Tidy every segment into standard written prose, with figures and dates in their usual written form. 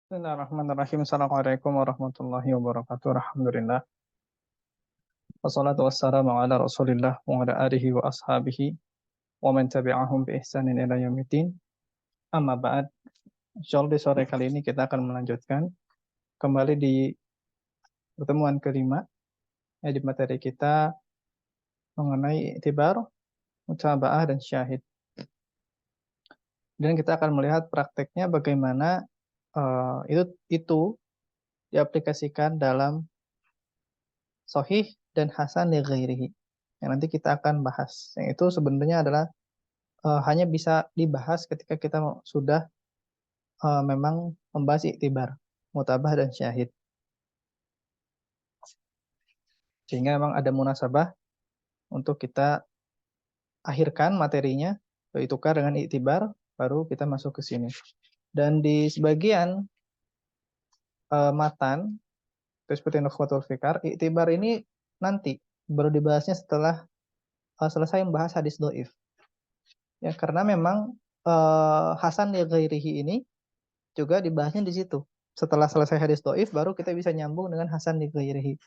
Bismillahirrahmanirrahim. Assalamualaikum warahmatullahi wabarakatuh. Alhamdulillah. Wassalatu wassalamu ala rasulillah wa ala alihi wa ashabihi wa man tabi'ahum bi ihsanin ila yaumiddin. Amma ba'd. Insyaallah di sore kali ini kita akan melanjutkan kembali di pertemuan kelima di materi kita mengenai i'tibar, mutaba'ah dan syahid. Dan kita akan melihat prakteknya bagaimana itu diaplikasikan dalam sahih dan hasan li ghairihi. Yang nanti kita akan bahas. Yang itu sebenarnya adalah hanya bisa dibahas ketika kita sudah memang membahas iktibar, mutabah dan syahid. Sehingga memang ada munasabah untuk kita akhirkan materinya, tukar dengan iktibar, baru kita masuk ke sini. Dan di sebagian matan, seperti Nukhbatul Fikar, iktibar ini nanti baru dibahasnya setelah selesai membahas hadis doif. Ya, karena memang Hasan li ghairihi ini juga dibahasnya di situ. Setelah selesai hadis doif, baru kita bisa nyambung dengan Hasan li ghairihi.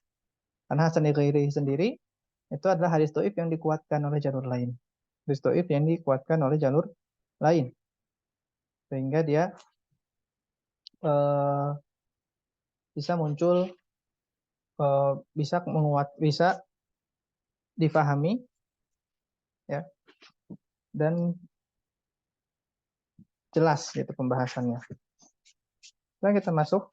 Karena Hasan li ghairihi sendiri itu adalah hadis doif yang dikuatkan oleh jalur lain. Hadis doif yang dikuatkan oleh jalur lain. Sehingga dia uh, bisa muncul, bisa difahami, ya, dan jelas gitu pembahasannya. Sekarang kita masuk.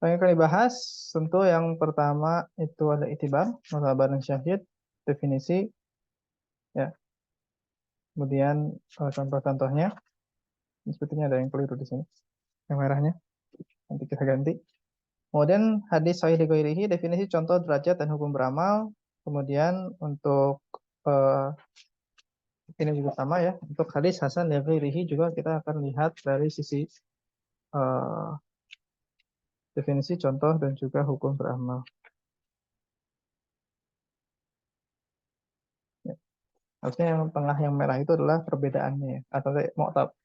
Yang akan dibahas tentu yang pertama itu ada itibar, mutabah dan syahid, definisi, ya. Kemudian contoh-contohnya, sepertinya ada yang keliru di sini, yang merahnya. Nanti kita ganti. Kemudian hadis sahih li ghairihi, definisi contoh derajat dan hukum beramal. Kemudian untuk ini juga sama ya. Untuk hadis hasan li ghairihi juga kita akan lihat dari sisi eh, definisi contoh dan juga hukum beramal. Ya. Harusnya yang tengah yang merah itu adalah perbedaannya ya,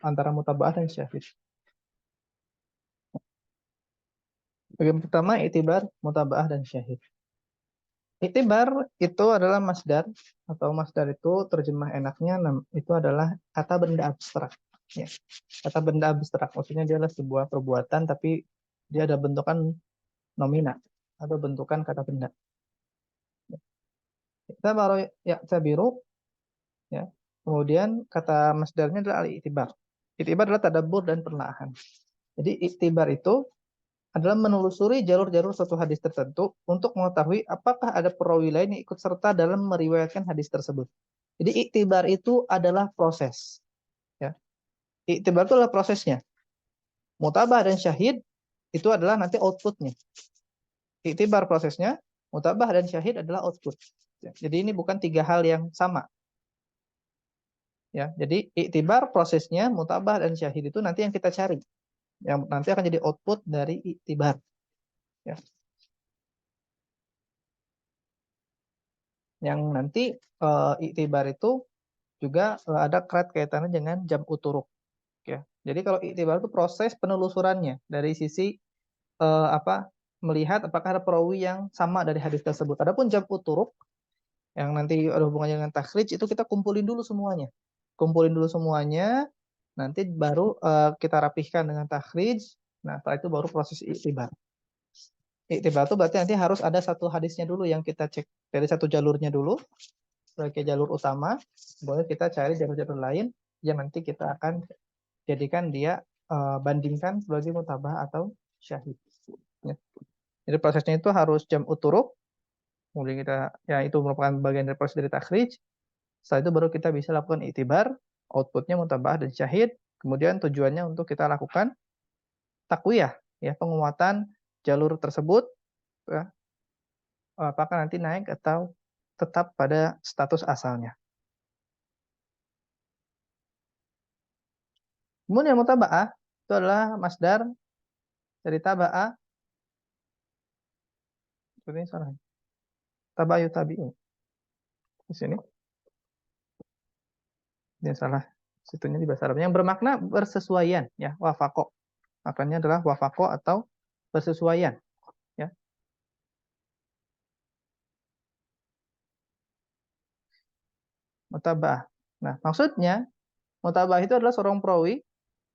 antara mutaba'ah dan syahid. Bagian pertama itibar, mutaba'ah dan syahid. Itibar itu adalah masdar, atau masdar itu terjemah enaknya itu adalah kata benda abstrak. Ya. Kata benda abstrak maksudnya dia adalah sebuah perbuatan tapi dia ada bentukan nomina atau bentukan kata benda. Kita baru ya tabiru, ya. Kemudian kata masdarnya adalah al-i'tibar. I'tibar adalah tadabbur dan penelaahan. Jadi i'tibar itu adalah menelusuri jalur-jalur suatu hadis tertentu untuk mengetahui apakah ada perawi lain yang ikut serta dalam meriwayatkan hadis tersebut. Jadi iktibar itu adalah proses. Ya. Iktibar itu adalah prosesnya. Mutabah dan syahid itu adalah nanti outputnya. Iktibar prosesnya, mutabah dan syahid adalah output. Ya. Jadi ini bukan tiga hal yang sama. Ya. Jadi iktibar prosesnya, mutabah dan syahid itu nanti yang kita cari. Yang nanti akan jadi output dari iktibar. Ya. Yang nanti iktibar itu juga ada erat kaitannya dengan jam uturuk, ya. Jadi kalau iktibar itu proses penelusurannya dari sisi apa, melihat apakah ada perawi yang sama dari hadis tersebut. Adapun jam uturuk yang nanti ada hubungannya dengan takhrij itu kita kumpulin dulu semuanya. Kumpulin dulu semuanya, nanti baru kita rapihkan dengan takhrij. Nah, setelah itu baru proses iktibar. Iktibar itu berarti nanti harus ada satu hadisnya dulu yang kita cek dari satu jalurnya dulu sebagai jalur utama, boleh kita cari jalur-jalur lain yang nanti kita akan jadikan dia bandingkan sebagai mutabah atau syahid. Ya. Jadi prosesnya itu harus jam uturuk, kemudian kita ya itu merupakan bagian dari proses dari takhrij. Setelah itu baru kita bisa lakukan iktibar, outputnya mutabah dan syahid. Kemudian tujuannya untuk kita lakukan takwiyah, ya, penguatan jalur tersebut, ya, apakah nanti naik atau tetap pada status asalnya. Kemudian mutaba'ah itu adalah masdar dari taba'ah, seperti ini salah. Tabayu tabi'in. Di sini. Ini salah. Situnya di bahasa Arab yang bermakna bersesuaian ya, wafaqo. Maknanya adalah wafaqo atau bersesuaian ya. Mutabah. Nah, maksudnya mutabah itu adalah seorang perawi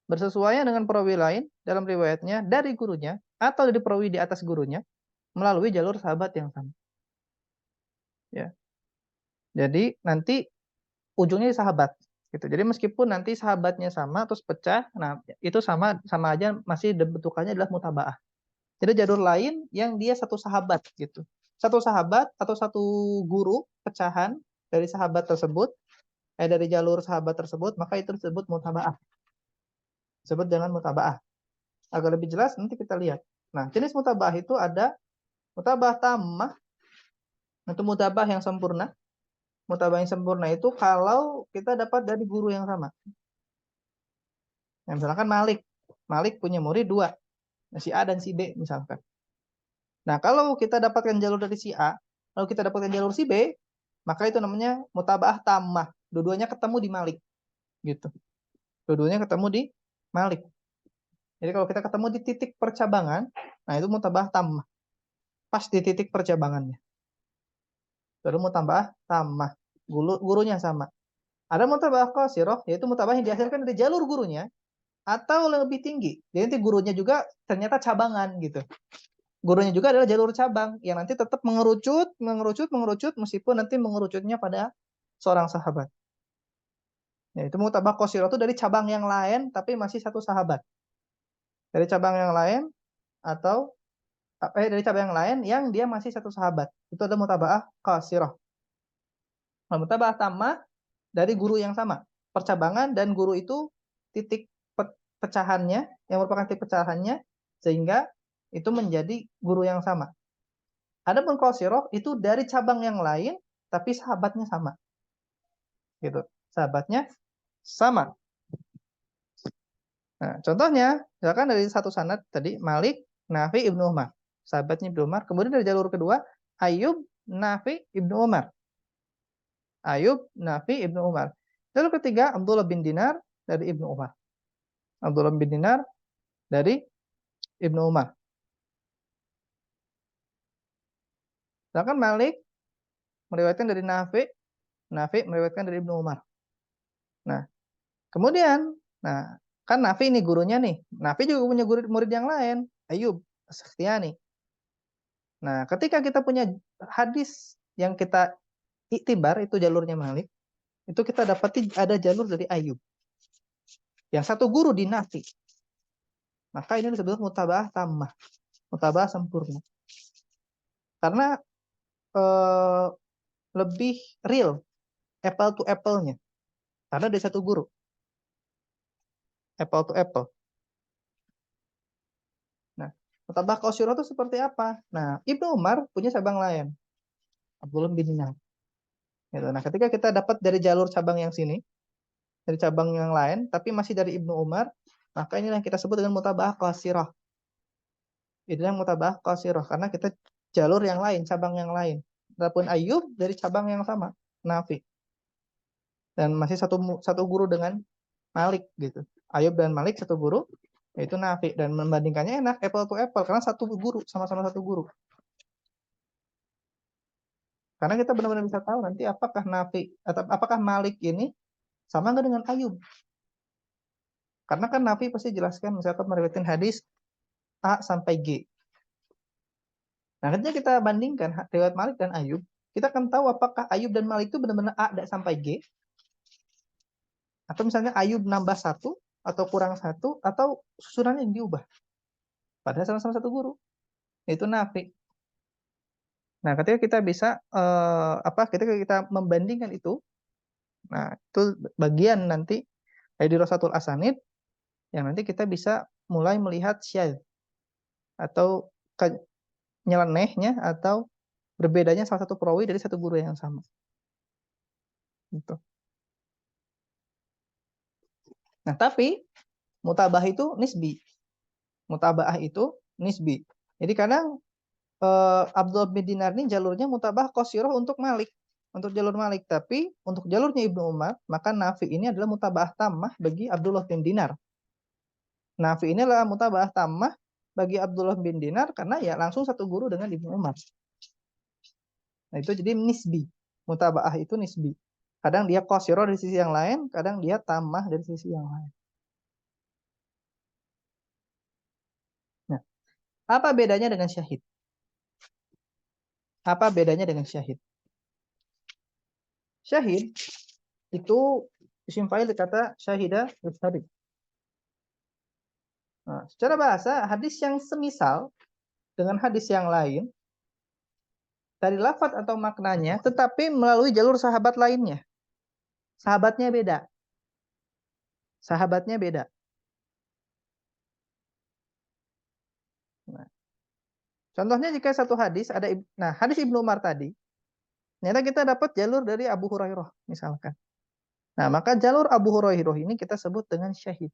bersesuaian dengan perawi lain dalam riwayatnya dari gurunya atau dari perawi di atas gurunya melalui jalur sahabat yang sama. Ya. Jadi nanti ujungnya sahabat gitu. Jadi meskipun nanti sahabatnya sama terus pecah, nah itu sama sama aja masih bentukannya adalah mutabaah. Jadi jalur lain yang dia satu sahabat gitu. Satu sahabat atau satu guru pecahan dari sahabat tersebut, dari jalur sahabat tersebut, maka itu disebut mutabaah. Disebut dengan mutabaah. Agar lebih jelas nanti kita lihat. Nah, jenis mutabaah itu ada mutabah tammah, itu mutabah yang sempurna. Mutabah yang sempurna itu kalau kita dapat dari guru yang sama. Yang misalkan Malik. Malik punya murid dua. Si A dan si B misalkan. Nah, kalau kita dapatkan jalur dari si A, lalu kita dapatkan jalur si B, maka itu namanya mutabaah tammah. Dua-duanya ketemu di Malik. Gitu. Dua-duanya ketemu di Malik. Jadi kalau kita ketemu di titik percabangan, nah itu mutabaah tammah. Pas di titik percabangannya. Baru mutabaah tammah. Gurunya sama. Ada mutabah qasirah, yaitu mutabah yang dihasilkan dari jalur gurunya atau lebih tinggi. Jadi nanti gurunya juga ternyata cabangan gitu. Gurunya juga adalah jalur cabang yang nanti tetap mengerucut meskipun nanti mengerucutnya pada seorang sahabat. Yaitu mutabah qasirah itu dari cabang yang lain tapi masih satu sahabat. Dari cabang yang lain atau dari cabang yang lain yang dia masih satu sahabat. Itu adalah mutabah qasirah. Nah, mutabah tammah dari guru yang sama. Percabangan dan guru itu titik pecahannya, yang merupakan titik pecahannya, sehingga itu menjadi guru yang sama. Adapun qasirah itu dari cabang yang lain, tapi sahabatnya sama. Gitu. Sahabatnya sama. Nah, contohnya, misalkan dari satu sanad tadi, Malik, Nafi, Ibnu Umar. Sahabatnya Ibnu Umar. Kemudian dari jalur kedua, Ayub, Nafi, Ibnu Umar. Ayub, Nafi, Ibnu Umar. Lalu ketiga, Abdullah bin Dinar dari Ibnu Umar. Abdullah bin Dinar dari Ibnu Umar. Sedangkan Malik meriwayatkan dari Nafi, Nafi meriwayatkan dari Ibnu Umar. Nah, kemudian, nah kan Nafi ini gurunya nih. Nafi juga punya murid yang lain, Ayub As-Sakhtiyani. Nah, ketika kita punya hadis yang kita iktibar itu jalurnya Malik, itu kita dapati ada jalur dari Ayub. Yang satu guru di Nafi. Maka ini disebut mutabah tammah, mutabah sempurna. Karena lebih real, apple to apple-nya. Karena dari satu guru. Apple to apple. Nah, mutabah qasirah itu seperti apa? Nah, Ibnu Umar punya cabang lain. Abdullah bin Dinar. Gitu. Nah, ketika kita dapat dari jalur cabang yang sini, dari cabang yang lain, tapi masih dari Ibnu Umar, maka ini yang kita sebut dengan mutabah qasirah. Itu yang mutabah qasirah. Karena kita jalur yang lain, cabang yang lain. Adapun Ayub dari cabang yang sama, Nafi. Dan masih satu guru dengan Malik gitu. Ayub dan Malik satu guru, yaitu Nafi. Dan membandingkannya enak, apple to apple, karena satu guru, sama-sama satu guru. Karena kita benar-benar bisa tahu nanti apakah Nafi atau apakah Malik ini sama nggak dengan Ayub. Karena kan Nafi pasti jelaskan misalkan meriwayatkan hadis A sampai G. Nah, ketika kita bandingkan riwayat Malik dan Ayub, kita akan tahu apakah Ayub dan Malik itu benar-benar A sampai G, atau misalnya Ayub nambah satu, atau kurang satu, atau susunannya yang diubah. Padahal sama-sama satu guru, yaitu Nafi. Nah, ketika kita bisa ketika kita membandingkan itu, nah itu bagian nanti dari Dirasatul Asanid yang nanti kita bisa mulai melihat syadz atau nyelenehnya atau berbedanya salah satu perawi dari satu guru yang sama. Gitu. Nah, tapi mutabah itu nisbi. Mutabah itu nisbi. Jadi kadang Abdullah bin Dinar ini jalurnya mutabah qasirah untuk Malik. untuk jalur Malik. Tapi untuk jalurnya Ibnu Umar, maka Nafi ini adalah mutaba'ah tammah bagi Abdullah bin Dinar. Nafi ini adalah mutaba'ah tammah bagi Abdullah bin Dinar karena ya langsung satu guru dengan Ibnu Umar. Nah itu jadi nisbi. Mutaba'ah itu nisbi. Kadang dia qasirah dari sisi yang lain, kadang dia tammah dari sisi yang lain. Nah, apa bedanya dengan syahid? Apa bedanya dengan syahid? Syahid itu isim fa'il kata syahida yashhadu. Nah, secara bahasa hadis yang semisal dengan hadis yang lain dari lafaz atau maknanya tetapi melalui jalur sahabat lainnya. Sahabatnya beda. Sahabatnya beda. Nah, contohnya jika satu hadis ada hadis Ibnu Umar tadi, ternyata kita dapat jalur dari Abu Hurairah misalkan. Nah, maka jalur Abu Hurairah ini kita sebut dengan syahid.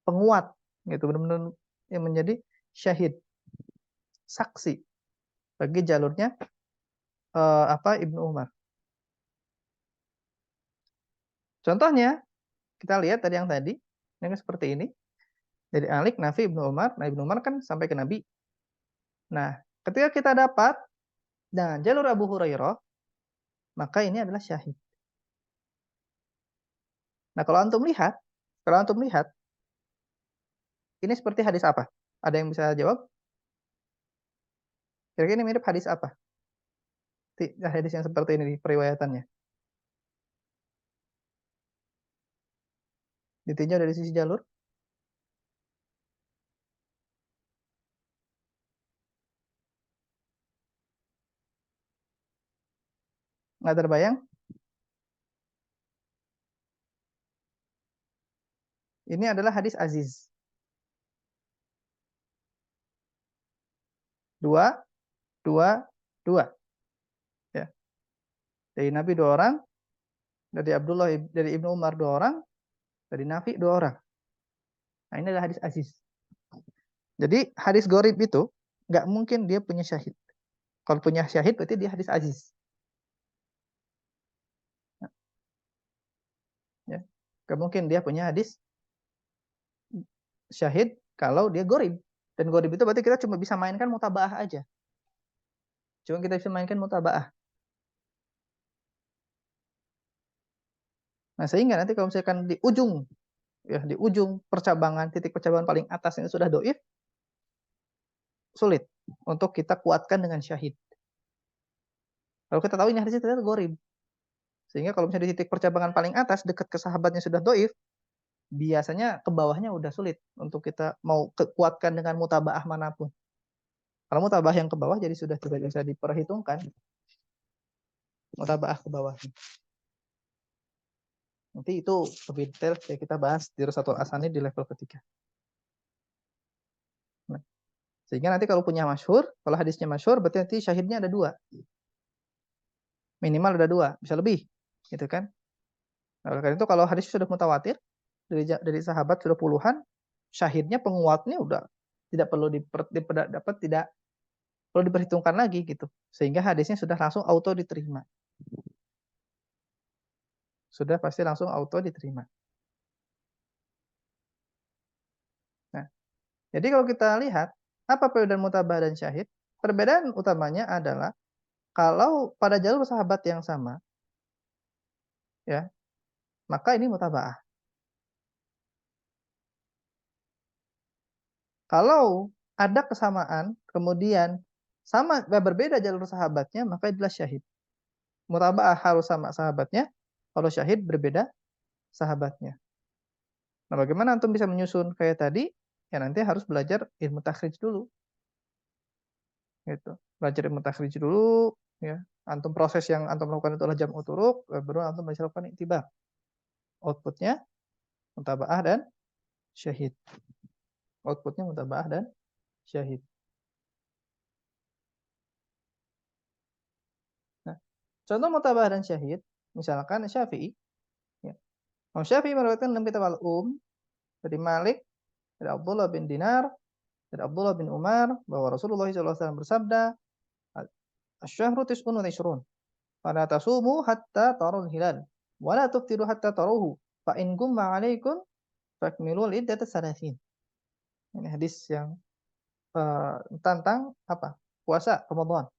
Penguat gitu, benar-benar yang menjadi syahid. Saksi bagi jalurnya Ibnu Umar. Contohnya kita lihat tadi yang seperti ini. Dari Alik, Nafi, Ibnu Umar. Nah, Ibnu Umar kan sampai ke Nabi. Nah, ketika kita dapat jalur Abu Hurairah, maka ini adalah syahid. Nah, kalau antum lihat, ini seperti hadis apa? Ada yang bisa jawab? Kira-kira ini mirip hadis apa? Hadis yang seperti ini periwayatannya. Ditinjau dari sisi jalur. Nggak terbayang? Ini adalah hadis aziz. Dua. Ya. Dari Nabi 2 orang, dari Ibnu Umar 2 orang, dari Nafi 2 orang. Nah, ini adalah hadis aziz. Jadi hadis gharib itu nggak mungkin dia punya syahid. Kalau punya syahid berarti dia hadis aziz. Ya. Nggak mungkin dia punya hadis syahid kalau dia gharib. Dan gharib itu berarti kita cuma bisa mainkan mutaba'ah aja. Cuma kita bisa mainkan mutaba'ah. Nah, sehingga nanti kalau misalkan di ujung percabangan, titik percabangan paling atas ini sudah doif, sulit untuk kita kuatkan dengan syahid. Kalau kita tahu ini hadisnya ternyata gharib. Sehingga kalau misalnya di titik percabangan paling atas dekat ke sahabatnya sudah doif, biasanya ke bawahnya udah sulit untuk kita mau kuatkan dengan mutaba'ah manapun. Kalau mutaba'ah yang ke bawah jadi sudah tidak bisa diperhitungkan. Mutaba'ah ke bawah. Nanti itu lebih detail ya kita bahas di Rusatul Asani di level ketiga. Nah, sehingga nanti kalau punya masyhur, kalau hadisnya masyhur berarti nanti syahidnya ada 2. Minimal ada 2, bisa lebih. Gitu kan? Nah, oleh karena itu kalau hadis sudah mutawatir dari sahabat sudah puluhan, syahidnya penguatnya udah tidak perlu tidak perlu diperhitungkan lagi gitu. Sehingga hadisnya sudah langsung auto diterima. Sudah pasti langsung auto diterima. Nah, jadi kalau kita lihat apa perbedaan mutabah dan syahid? Perbedaan utamanya adalah kalau pada jalur sahabat yang sama, ya, maka ini mutaba'ah. Kalau ada kesamaan, kemudian sama berbeda jalur sahabatnya, maka itulah syahid. Mutaba'ah harus sama sahabatnya, kalau syahid berbeda sahabatnya. Nah, bagaimana antum bisa menyusun kayak tadi? Ya nanti harus belajar ilmu takhrij dulu. Gitu. Belajar ilmu takhrij dulu, ya. Antum proses yang antum lakukan itu adalah jam'u turuq, baru antum bisa lakukan iktibar. Outputnya mutaba'ah dan syahid. Outputnya mutaba'ah dan syahid. Nah, contoh mutaba'ah dan syahid, misalkan Syafi'i, ya. Imam Syafi'i meriwayatkan dalam kitab Al-Um dari Malik, dari Abdullah bin Dinar, dari Abdullah bin Umar bahwa Rasulullah SAW bersabda, "Asy-syahru tis'un wa tis'run." Fala tasumu hatta tarul hilal, wa la tuftiru hatta taruhu, fa in gumma 'alaikum fakmilul iddata salasin. Ini hadis yang tentang apa? Puasa Ramadan,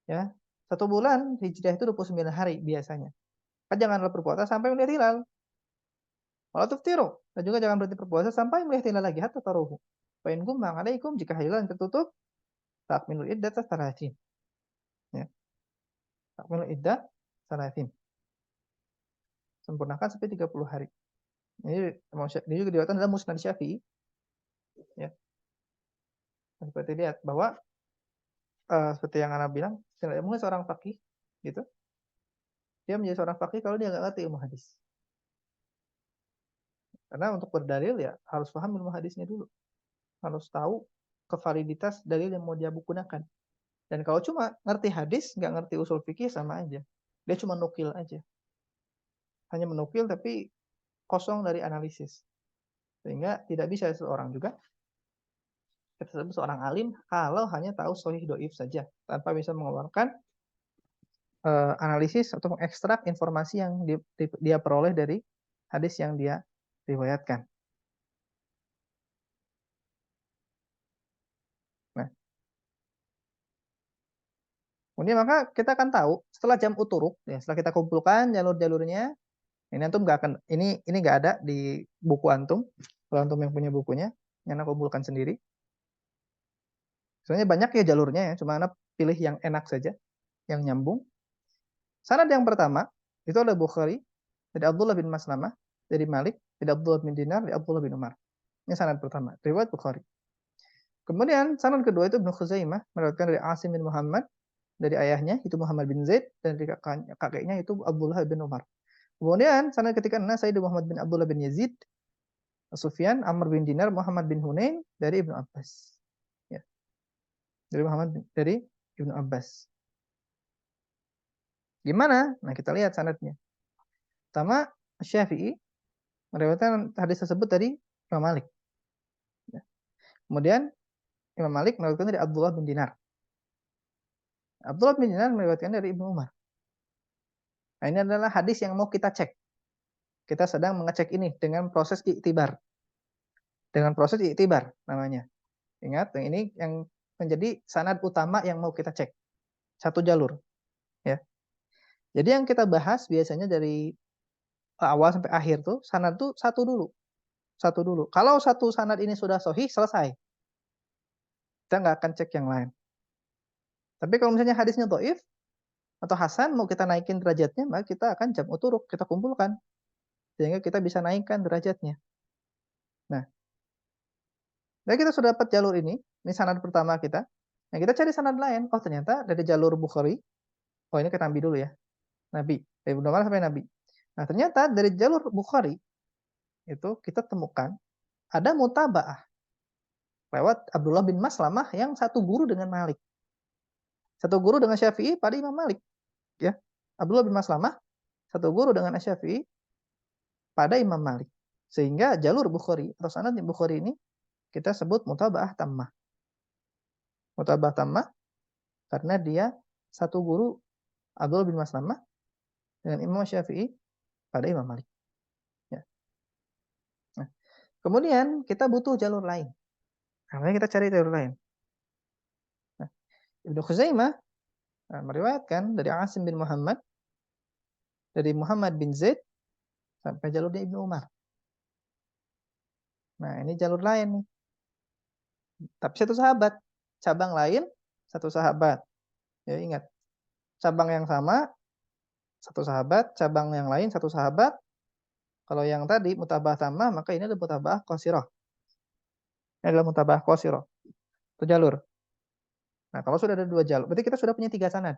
ya. 1 bulan Hijriah itu 29 hari biasanya. Maka janganlah berpuasa sampai melihat hilal. Wala tuftiru, dan juga jangan berhenti berpuasa sampai melihat hilal lagi hatta taruhu. Fa in gumma 'alaikum, jika hilal yang tertutup, fakmilul iddata salasin. Ya, fakmilul iddah salasin. Sempurnakan sampai 30 hari. Ini juga diriwayatkan dalam Musnad Syafi'i, ya. Seperti lihat bahwa seperti yang Anda bilang, mungkin seorang faqih gitu, dia menjadi seorang faqih kalau dia nggak ngerti ilmu hadis. Karena untuk berdalil ya harus paham ilmu hadisnya dulu. Harus tahu kevaliditas dalil yang mau dia gunakan. Dan kalau cuma ngerti hadis, nggak ngerti usul fikih, sama aja. Dia cuma nukil aja. Hanya menukil tapi kosong dari analisis. Sehingga tidak bisa seseorang juga kita sebut seorang alim kalau hanya tahu sahih doif saja, tanpa bisa mengeluarkan analisis atau mengekstrak informasi yang dia peroleh dari hadis yang dia riwayatkan. Nah, kemudian maka kita akan tahu setelah jam uturuk, ya, setelah kita kumpulkan jalur-jalurnya, ini antum nggak akan, ini nggak ada di buku antum. Kalau antum yang punya bukunya, yang anda kumpulkan sendiri. Sebenarnya banyak ya jalurnya ya, cuma anda pilih yang enak saja, yang nyambung. Sanad yang pertama itu adalah Bukhari dari Abdullah bin Maslamah, dari Malik, dari Abdullah bin Dinar, dari Abdullah bin Umar. Ini sanad pertama, riwayat Bukhari. Kemudian sanad kedua itu Ibnu Khuzaimah meriwayatkan dari Asim bin Muhammad, dari ayahnya itu Muhammad bin Zaid, dan dari kakeknya itu Abdullah bin Umar. Kemudian sanad ketiga Sayyid Muhammad bin Abdullah bin Yazid, Sufyan, Amr bin Dinar, Muhammad bin Hunain dari Ibnu Abbas. Ya. Dari Ibnu Abbas. Gimana? Nah, kita lihat sanadnya. Pertama, Syafi'i meriwayatkan hadis tersebut dari Imam Malik. Ya. Kemudian Imam Malik meriwayatkan dari Abdullah bin Dinar. Abdullah bin Dinar meriwayatkan dari Ibnu Umar. Nah, ini adalah hadis yang mau kita cek. Kita sedang mengecek ini dengan proses iktibar. Dengan proses iktibar namanya. Ingat, ini yang menjadi sanad utama yang mau kita cek. Satu jalur. Ya. Jadi yang kita bahas biasanya dari awal sampai akhir tuh, sanad tuh satu dulu. Satu dulu. Kalau satu sanad ini sudah sahih, selesai. Kita nggak akan cek yang lain. Tapi kalau misalnya hadisnya dhaif atau hasan, mau kita naikin derajatnya, maka kita akan jam'u turuq, kita kumpulkan. Sehingga kita bisa naikkan derajatnya. Nah, kita sudah dapat jalur ini sanad pertama kita. Nah, kita cari sanad lain. Oh, ternyata dari jalur Bukhari. Oh, ini ke Nabi dulu ya. Nabi. Dari Ibnu Umar sampai Nabi. Nah, ternyata dari jalur Bukhari itu kita temukan ada mutaba'ah lewat Abdullah bin Maslamah yang satu guru dengan Malik. Satu guru dengan Syafi'i pada Imam Malik, ya. Abdullah bin Maslamah satu guru dengan Syafi'i pada Imam Malik. Sehingga jalur Bukhari atau sanad Bukhari ini kita sebut mutaba'ah tammah. Mutaba'ah tammah karena dia satu guru Abdullah bin Maslamah dengan Imam Syafi'i pada Imam Malik. Ya. Nah, kemudian kita butuh jalur lain. Nah, kita cari jalur lain. Nah, Ibnu Khuzaimah meriwayatkan dari Asim bin Muhammad, dari Muhammad bin Zaid sampai jalurnya Ibnu Umar. Nah, ini jalur lain nih. Tapi satu sahabat, cabang lain satu sahabat. Ya, ingat. Cabang yang sama satu sahabat, cabang yang lain satu sahabat. Kalau yang tadi mutabah tamah, maka ini adalah mutabah qasirah. Ini adalah mutabah qasirah. Itu jalur. Nah, kalau sudah ada 2 jalur, berarti kita sudah punya 3 sanad.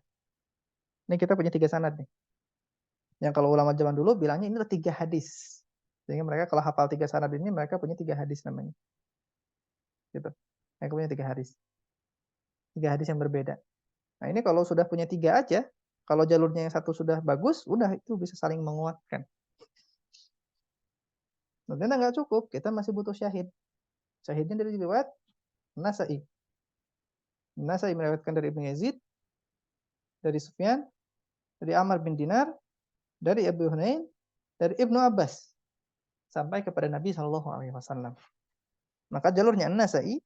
Ini kita punya 3 sanad nih. Yang kalau ulama zaman dulu bilangnya ini adalah 3 hadis. Sehingga mereka kalau hafal 3 sanad ini, mereka punya 3 hadis namanya. Gitu. Mereka punya 3 hadis. 3 hadis yang berbeda. Nah, ini kalau sudah punya 3 aja, kalau jalurnya yang satu sudah bagus, udah itu bisa saling menguatkan. Ternyata nggak cukup, kita masih butuh syahid. Syahidnya dari riwayat Nasa'i. Nasa'i meriwayatkan dari Ibnu Yazid, dari Sufyan, dari Ammar bin Dinar, dari Abu Hunain, dari Ibnu Abbas sampai kepada Nabi Shallallahu Alaihi Wasallam. Maka jalurnya An-Nasai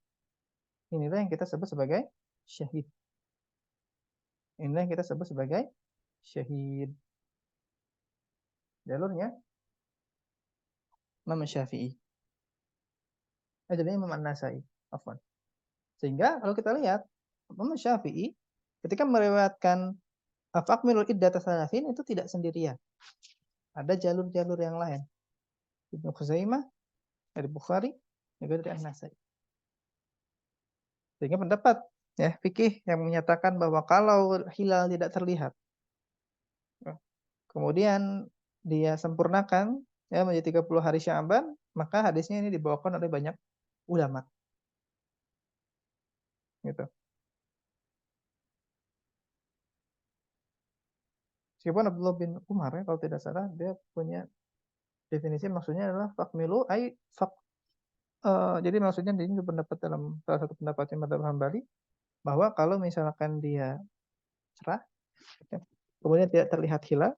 inilah yang kita sebut sebagai syahid. Inilah yang kita sebut sebagai syahid. Jalurnya Imam Syafi'i. Jadi Imam An-Nasai. Afwan. Sehingga kalau kita lihat Imam Syafi'i ketika meriwayatkan Fakmilul Iddat Thalathin itu tidak sendirian. Ada jalur-jalur yang lain. Ibnu Khuzaimah, dari Bukhari, juga dari An-Nasai. Sehingga pendapat ya fikih yang menyatakan bahwa kalau hilal tidak terlihat, kemudian dia sempurnakan ya menjadi 30 hari Sya'ban, maka hadisnya ini dibawakan oleh banyak ulama. Gitu. Meskipun Abdullah bin Umar ya, kalau tidak salah dia punya definisi maksudnya adalah fakmilu ay fak jadi maksudnya ini pendapat dalam salah satu pendapatnya Madzhab Hambali bahwa kalau misalkan dia cerah ya, kemudian tidak terlihat hilal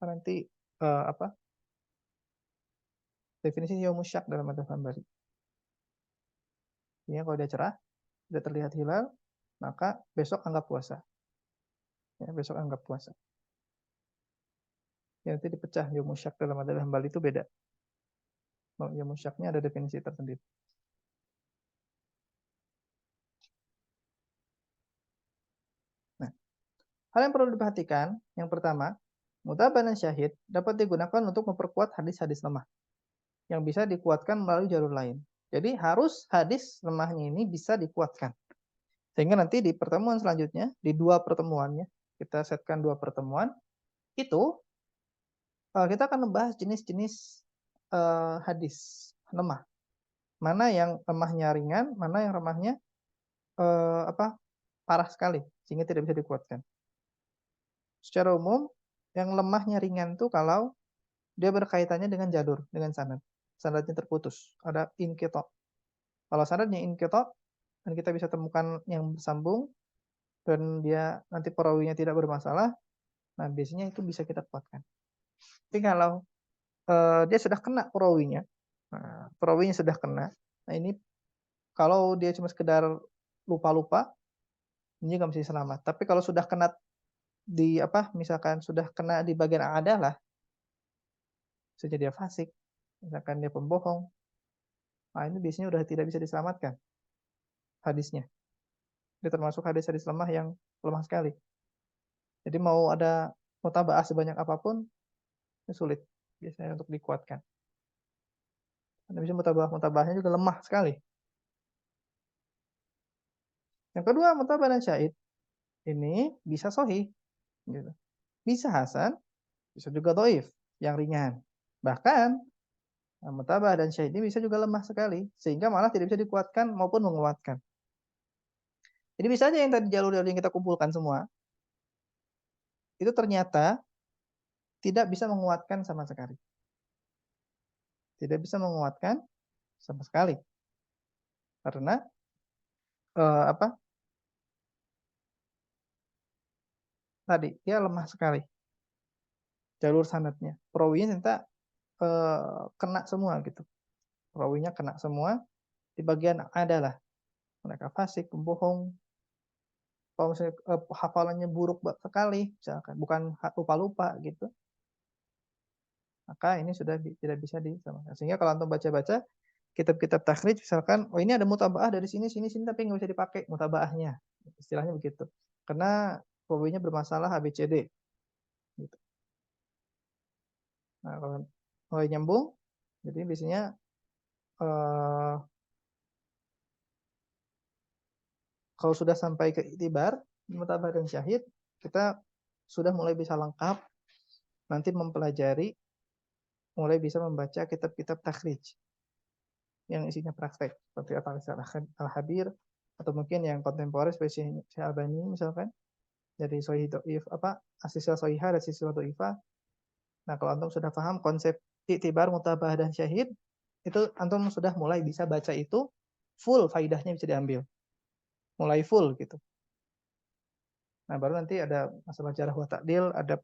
nanti apa definisi yaumus syak dalam Madzhab Hambali. Ya, kalau dia cerah tidak terlihat hilal maka besok anggap puasa. Ya, besok anggap puasa. Ya, nanti dipecah yaumus syak dalam Madzhab Hambali itu beda. Yaumus syaknya ada definisi tersendiri. Nah, hal yang perlu diperhatikan, yang pertama, mutabah dan syahid dapat digunakan untuk memperkuat hadis-hadis lemah yang bisa dikuatkan melalui jalur lain. Jadi harus hadis lemahnya ini bisa dikuatkan. Sehingga nanti di pertemuan selanjutnya, di dua pertemuannya, kita setkan dua pertemuan, itu kita akan membahas jenis-jenis hadis lemah. Mana yang lemahnya ringan, mana yang lemahnya parah sekali, sehingga tidak bisa dikuatkan. Secara umum, yang lemahnya ringan itu kalau dia berkaitannya dengan jalur, dengan sanad. Sanadnya terputus, ada inqita'. Kalau sanadnya inqita' dan kita bisa temukan yang bersambung dan dia nanti perawinya tidak bermasalah, nah biasanya itu bisa kita kuatkan. Tapi kalau dia sudah kena perawinya, nah, perawinya sudah kena, nah ini kalau dia cuma sekedar lupa-lupa, ini nggak mesti selamat. Tapi kalau sudah kena di misalkan sudah kena di bagian adalah, bisa dia fasik, misalkan dia pembohong, nah ini biasanya udah tidak bisa diselamatkan hadisnya. Dia termasuk hadis-hadis lemah yang lemah sekali. Jadi mau ada mutaba'ah sebanyak apapun, ini sulit biasanya untuk dikuatkan. Karena bisa mutaba'ahnya juga lemah sekali. Yang kedua, mutaba'ah dan syahid ini bisa sahih, gitu. Bisa hasan, bisa juga dhaif, yang ringan. Bahkan mutaba'ah dan syahid ini bisa juga lemah sekali, sehingga malah tidak bisa dikuatkan maupun menguatkan. Jadi bisa aja yang tadi jalur-jalur yang kita kumpulkan semua, itu ternyata tidak bisa menguatkan sama sekali. Tidak bisa menguatkan sama sekali. Karena tadi dia lemah sekali jalur sanadnya. Perawinya ternyata kena semua gitu. Perawinya kena semua. Di bagian adalah mereka fasik, pembohong, kalau misalnya hafalannya buruk sekali, misalkan bukan lupa-lupa gitu, maka ini sudah tidak bisa disamakan. Sehingga kalau antum baca-baca kitab-kitab takhrij, misalkan, oh ini ada mutaba'ah dari sini, sini, sini, tapi nggak bisa dipakai mutaba'ahnya. Istilahnya begitu. Karena perawinya bermasalah ABCD. Gitu. Nah, kalau nyambung, jadi biasanya kalau sudah sampai ke iktibar, mutaba'ah dan syahid, kita sudah mulai bisa lengkap nanti mempelajari, mulai bisa membaca kitab-kitab takhrij yang isinya praktek seperti Al-Habir atau mungkin yang kontemporer seperti Syekh Albani misalkan dari Sahih Dhaif As-Silsilah Shahihah dan Silsilah Dhaifah. Nah, kalau antum sudah paham konsep iktibar, mutaba'ah dan syahid, itu antum sudah mulai bisa baca itu full, faidahnya bisa diambil. Mulai full gitu. Nah, baru nanti ada masalah jarh wa ta'dil, ada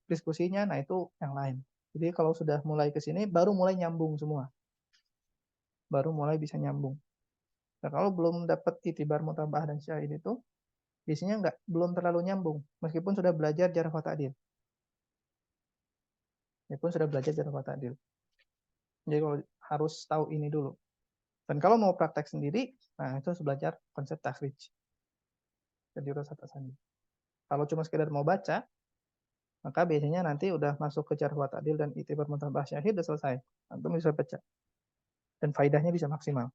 diskusinya, nah itu yang lain. Jadi kalau sudah mulai ke sini baru mulai nyambung semua. Baru mulai bisa nyambung. Nah, kalau belum dapat itibar, mutabah dan syahid itu biasanya belum terlalu nyambung meskipun sudah belajar jarh wa ta'dil. Meskipun sudah belajar jarh wa ta'dil. Jadi kalau harus tahu ini dulu. Dan kalau mau praktek sendiri, nah itu harus belajar konsep takhrij. Jadi urusat asani. Kalau cuma sekedar mau baca, maka biasanya nanti udah masuk ke jarh wa ta'dil dan itibar, mutabah, syahid udah selesai. Antum bisa baca. Dan faidahnya bisa maksimal.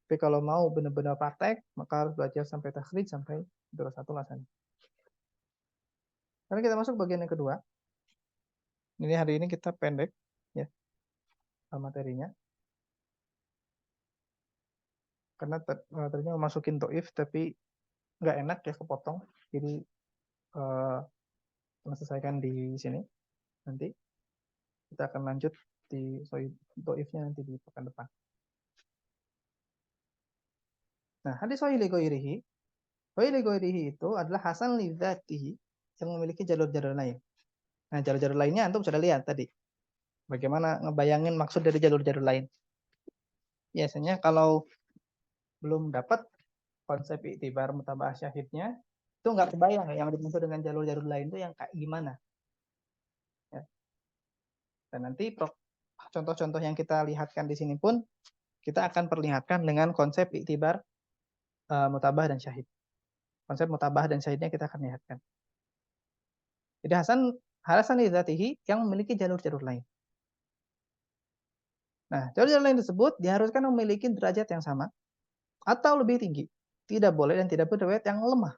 Tapi kalau mau benar-benar praktek, maka harus belajar sampai takhrij, sampai durasatul asani. Karena kita masuk bagian yang kedua. Ini hari ini kita pendek ya materinya. Karena tadinya masukin doif tapi nggak enak ya kepotong. Jadi selesaikan di sini. Nanti kita akan lanjut di doifnya nanti di pekan depan. Nah, hadis sahih li ghairihi. Sahih li ghairihi itu adalah hasan li dzatihi yang memiliki jalur-jalur lain. Nah, jalur-jalur lainnya antum sudah lihat tadi. Bagaimana ngebayangin maksud dari jalur-jalur lain. Biasanya kalau belum dapat konsep iktibar, mutabah, syahidnya, itu nggak kebayang yang dimaksud dengan jalur-jalur lain itu yang kayak gimana. Ya. Dan nanti contoh-contoh yang kita lihatkan di sini pun kita akan perlihatkan dengan konsep iktibar, mutabah dan syahid. Konsep mutabah dan syahidnya kita akan lihatkan. Jadi hasan li dzatihi yang memiliki jalur-jalur lain. Nah, jalur-jalur lain tersebut diharuskan memiliki derajat yang sama atau lebih tinggi. Tidak boleh dan tidak boleh riwayat yang lemah.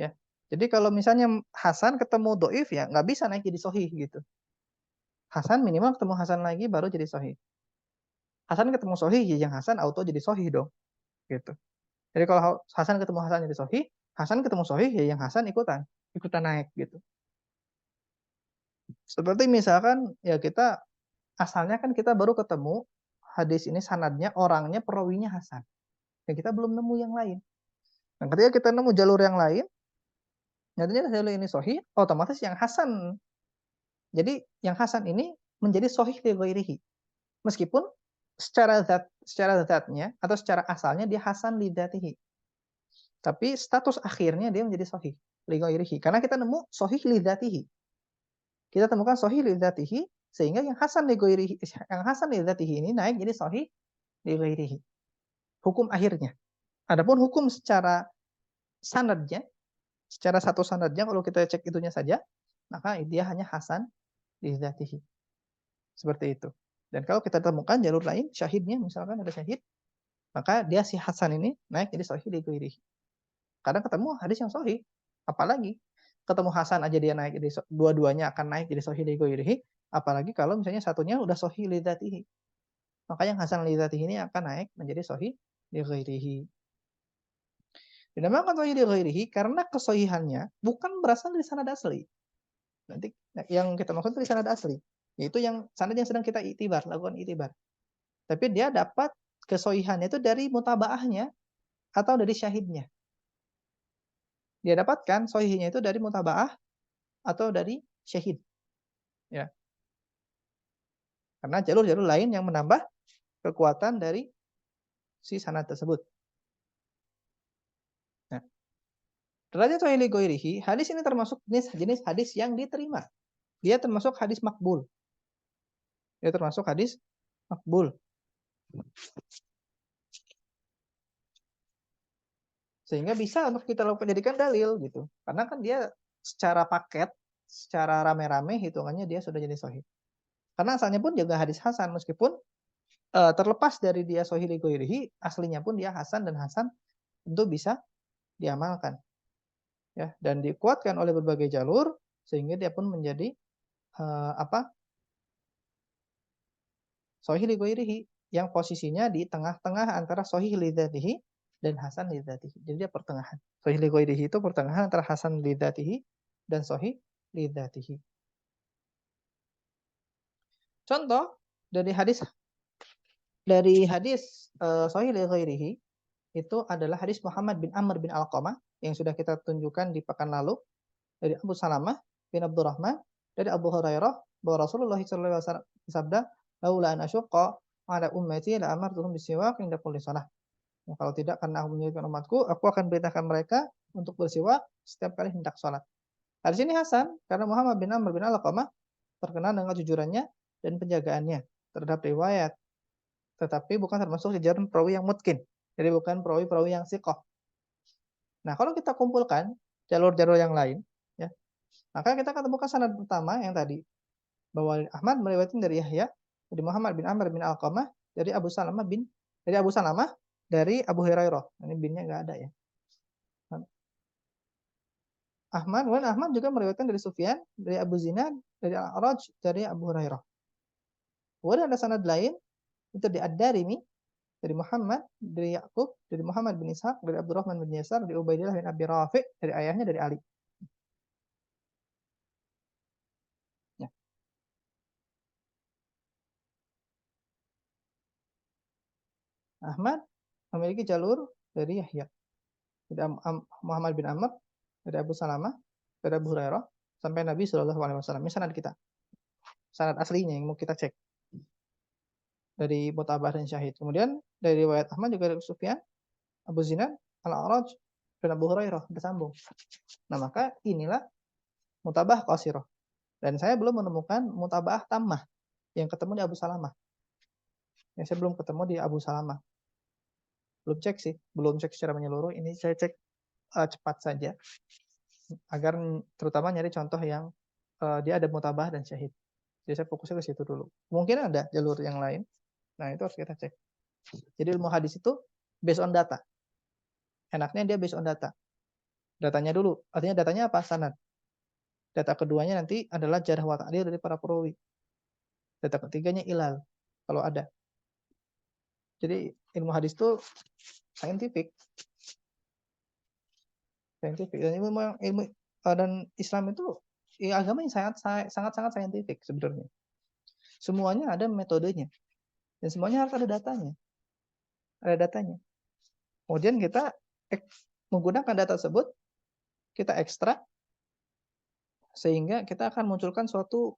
Ya. Jadi kalau misalnya hasan ketemu doif ya nggak bisa naik jadi sohih gitu. Hasan minimal ketemu hasan lagi baru jadi sohih. Hasan ketemu sohih ya yang hasan auto jadi sohih dong. Gitu. Jadi kalau hasan ketemu hasan jadi sohih, hasan ketemu sohih ya yang hasan ikutan naik gitu. Seperti misalkan ya kita asalnya kan kita baru ketemu hadis ini sanadnya, orangnya, perawinya hasan. Ya kita belum nemu yang lain. Nah, ketika kita nemu jalur yang lain, nyatanya jalur ini sohih, otomatis yang hasan. Jadi yang hasan ini menjadi sohih li ghairihi. Meskipun secara zatnya atau secara asalnya dia hasan li dzatihi. Tapi status akhirnya dia menjadi sohih li ghairihi. Karena kita nemu sohih li dzatihi. Kita temukan sohih li dzatihi sehingga yang hasan li dzatihi ini naik jadi sohih li ghairihi. Hukum akhirnya. Adapun hukum secara sanadnya, secara satu sanadnya kalau kita cek itunya saja, maka dia hanya hasan li dzatihi. Seperti itu. Dan kalau kita temukan jalur lain, syahidnya misalkan ada syahid, maka dia si hasan ini naik jadi sahih li ghairihi. Kadang ketemu hadis yang sahih, apalagi ketemu hasan aja dia naik jadi dua-duanya akan naik jadi sahih li ghairihi, apalagi kalau misalnya satunya udah sahih li dzatihi. Maka yang hasan li dzatihi ini akan naik menjadi sahih li ghairihi. Dinamakan sahih li ghairihi karena kesahihannya bukan berasal dari sanad asli. Nanti yang kita maksud dari sanad asli, yaitu yang sanad yang sedang kita lakukan itibar. Tapi dia dapat kesohihannya itu dari mutabaahnya atau dari syahidnya. Dia dapatkan sohihnya itu dari mutabaah atau dari syahid. Ya. Karena jalur-jalur lain yang menambah kekuatan dari si sanad tersebut. Nah, derajat sahih li ghairihi, hadis ini termasuk jenis hadis yang diterima. Dia termasuk hadis makbul. Dia termasuk hadis makbul. Sehingga bisa untuk kita lakukan jadikan dalil gitu. Karena kan dia secara paket, secara rame-rame hitungannya dia sudah jadi sahih. Karena asalnya pun juga hadis hasan meskipun terlepas dari dia sahih li ghairihi, aslinya pun dia hasan dan hasan tentu bisa diamalkan. Ya, dan dikuatkan oleh berbagai jalur sehingga dia pun menjadi sahih li ghairihi yang posisinya di tengah-tengah antara sahih li dzatihi dan hasan li dzatihi. Jadi dia pertengahan. Sahih li ghairihi itu pertengahan antara hasan li dzatihi dan sahih li dzatihi. Contoh dari hadis sahih li ghairihi itu adalah hadis Muhammad bin Amr bin Alqamah yang sudah kita tunjukkan di pekan lalu dari Abu Salamah bin Abdurrahman dari Abu Hurairah bahwa Rasulullah SAW bersabda, "Laula an asyqa ala ummati la amartuhum bisiwak inda kulli shalah." Ya, kalau tidak karena aku menyulitkan umatku, aku akan perintahkan mereka untuk bersiwak setiap kali hendak sholat. Hadis ini hasan karena Muhammad bin Amr bin Alqamah terkenal dengan kejujurannya dan penjagaannya terhadap riwayat, tetapi bukan termasuk jajaran perawi yang mutkin. Jadi bukan perawi-perawi yang siqah. Nah, kalau kita kumpulkan jalur-jalur yang lain, ya, maka kita akan temukan sanad pertama yang tadi, bahwa Ahmad meriwayatkan dari Yahya, dari Muhammad bin Amr bin Alqamah, dari Abu Salamah dari Abu Hurairah. Ini binnya nggak ada ya. Ahmad juga meriwayatkan dari Sufyan, dari Abu Zinad, dari Al-A'raj, dari Abu Hurairah. Kemudian ada sanad lain, itu di Ad-Darimi, dari Muhammad, dari Ya'qub, dari Muhammad bin Ishaq, dari Abdurrahman bin Yasar, dari Ubaidillah bin Abi Rafi', dari ayahnya, dari Ali. Ya. Ahmad memiliki jalur dari Yahya, dari Muhammad bin Amr, dari Abu Salamah, dari Abu Hurairah, sampai Nabi SAW. Ini sanad kita. Sanad aslinya yang mau kita cek. Dari Mutabah dan Syahid. Kemudian dari riwayat Ahmad juga dari Sufyan, Abu Zinad, Al-A'raj, dan Abu Hurairah bersambung. Nah, maka inilah mutabah qasirah. Dan saya belum menemukan mutabah tammah yang ketemu di Abu Salamah. Ya, saya belum ketemu di Abu Salamah. Belum cek sih, belum cek secara menyeluruh. Ini saya cek cepat saja agar terutama nyari contoh yang dia ada mutabah dan syahid. Jadi saya fokusnya ke situ dulu. Mungkin ada jalur yang lain. Nah, itu harus kita cek. Jadi ilmu hadis itu based on data. Enaknya dia based on data. Datanya dulu. Artinya datanya apa? Sanad. Data keduanya nanti adalah jarh wa ta'dil dari para perawi. Data ketiganya ilal kalau ada. Jadi ilmu hadis itu scientific. Scientific. Dan ilmu dan Islam itu ya, agama yang sangat scientific sebenarnya. Semuanya ada metodenya dan semuanya harus ada datanya. Ada datanya. Kemudian kita menggunakan data tersebut, kita ekstrak sehingga kita akan munculkan suatu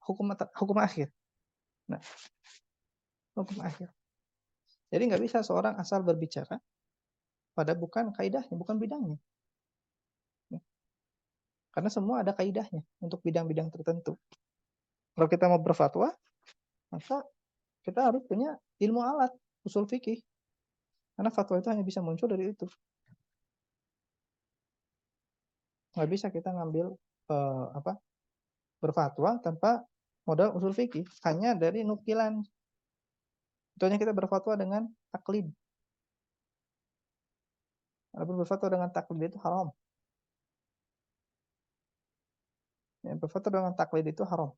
hukum akhir. Nah, hukum akhir. Jadi nggak bisa seorang asal berbicara pada bukan kaidahnya, bukan bidangnya. Karena semua ada kaidahnya untuk bidang-bidang tertentu. Kalau kita mau berfatwa, maka kita harus punya ilmu alat, usul fikih. Karena fatwa itu hanya bisa muncul dari itu. Nggak bisa kita ngambil berfatwa tanpa modal usul fikih, hanya dari nukilan. Contohnya kita berfatwa dengan taklid. Walaupun berfatwa dengan taklid itu haram. Ya, berfatwa dengan taklid itu haram.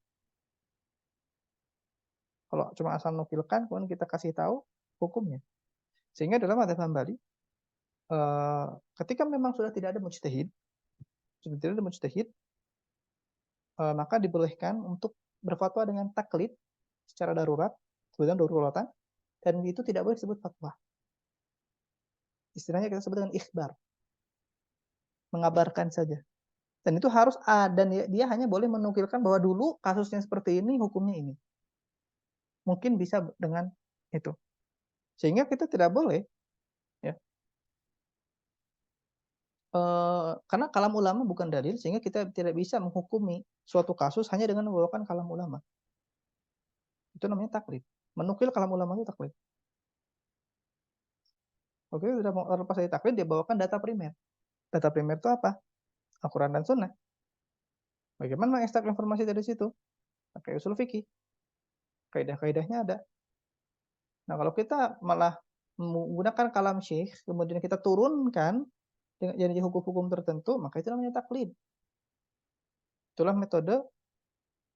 Kalau cuma asal nukilkan, kemudian kita kasih tahu hukumnya. Sehingga dalam madzhab Hambali, ketika memang sudah tidak ada mujtahid, maka dibolehkan untuk berfatwa dengan taklid secara darurat, kemudian daruratan, dan itu tidak boleh disebut fatwa. Istilahnya kita sebut dengan ikhbar, mengabarkan saja. Dan itu harus dan dia hanya boleh menukilkan bahwa dulu kasusnya seperti ini, hukumnya ini. Mungkin bisa dengan itu. Sehingga kita tidak boleh, ya, karena kalam ulama bukan dalil, sehingga kita tidak bisa menghukumi suatu kasus hanya dengan membawakan kalam ulama. Itu namanya taklid. Menukil kalam ulama itu taklid. Oke, sudah lepas dari taklid, dia bawakan data primer. Data primer itu apa? Al-Quran dan Sunnah. Bagaimana mengekstrak informasi dari situ? Pakai usul fikih. Kaidah-kaidahnya ada. Nah, kalau kita malah menggunakan kalam syekh, kemudian kita turunkan jadi hukum-hukum tertentu, maka itu namanya taklid. Itulah metode